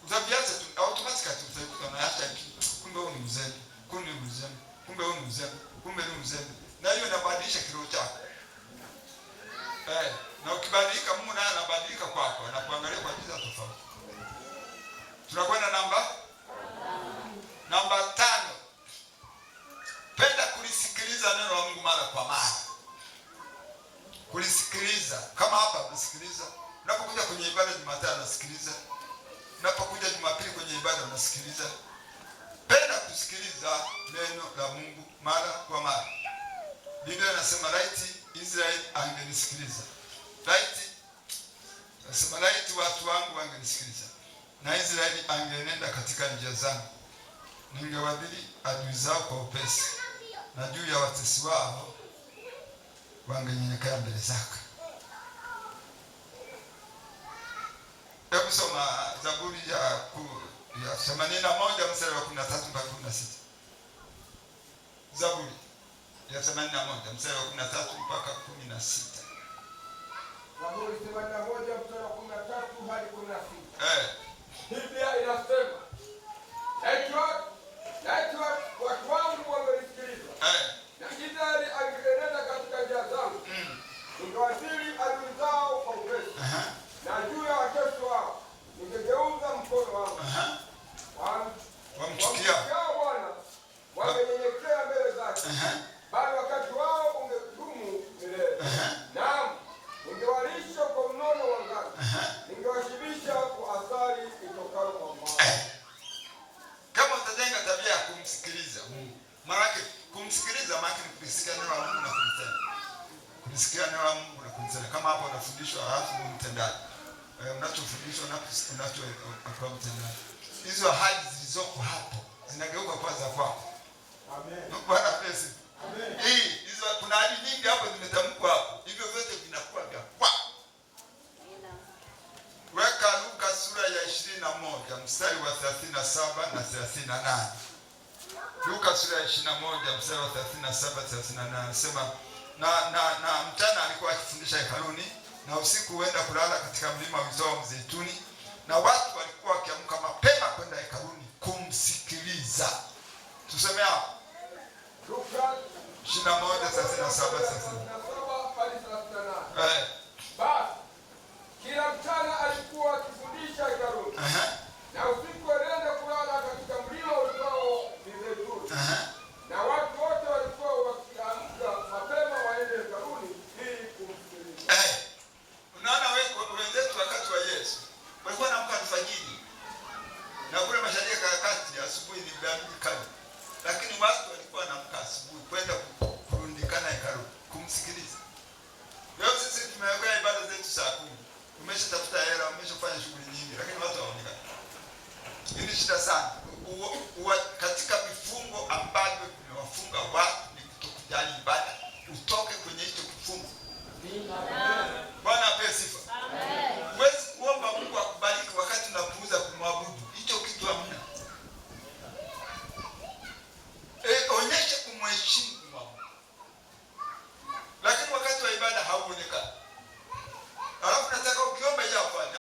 utaviacha tu automatically, utaikuta unaacha kumbe wewe ni mzembe, kumbe ni mzembe. kumbe wewe ni mzembe, kumbe ni mzembe. Na hiyo inabadilisha kiroho chako. Na ukibadilika Mungu naye anabadilika kwako, anakuangalia kwa njia tofauti. Tunakwenda namba 5. Penda kulisikiliza neno la Mungu mara kwa mara. Kulisikiliza. Kama hapa unasikiliza. Unapokuja kwenye ibada Jumatano unasikiliza. Unapokuja Jumapili kwenye ibada unasikiliza. Penda kusikiliza neno la Mungu mara kwa mara. Biblia inasema laiti Israeli angenisikiliza. Laiti nasema laiti watu wangu wangenisikiliza. Na Israeli angenenda katika njia zangu. Ningewadhili adui zao kwa upesi. Na juu ya watesi wao wangenyenyekea mbele zako. Hebu soma Zaburi ya 81 mstari wa 13 mpaka 16. Zaburi ya 81 mstari wa 13 mpaka 16. Zaburi 81 mstari wa 13 hadi 16. Biblia inasema, laiti watu wangu wangenisikiliza. Na Israeli angenenda katika njia zangu. Ningewadhili adui zao kwa upesi. Na juu ya watesi wao ningegeuza mkono wangu. Wamchukia Bwana, wangenyenyekea mbele zake. Bali wakati wao ungedumu milele. Naam, ningewalisha kwa mnono wa ngano. Ningewashibisha kwa asali itokayo kwa mbao. Kama utajenga tabia ya kumsikiliza Mungu. Maana kumsikiliza maana ni kusikia neno la Mungu na kulitenda. Kusikia neno la Mungu na kulitenda. Kama hapo unafundishwa halafu mtendaji. Unachofundishwa unachokuwa mtendaji. Hizo ahadi zilizoko hapo zinageuka kwa za kwako. Amen. Bwana pesi. Amen. Hizo kuna ahadi nyingi hapo zimetamkwa hapo. Hivyo vyote vinakuwa vya kwako. Weka Luka sura ya 21 mstari wa 37 na 38. Luka sura ya 21 mstari wa 37 38 anasema na mchana alikuwa akifundisha hekaluni na usiku huenda kulala katika mlima wa Mzeituni, na watu walikuwa wakiamka mapema kwenda hekaluni kumsikiliza. Tuseme hapo Luka 21:37.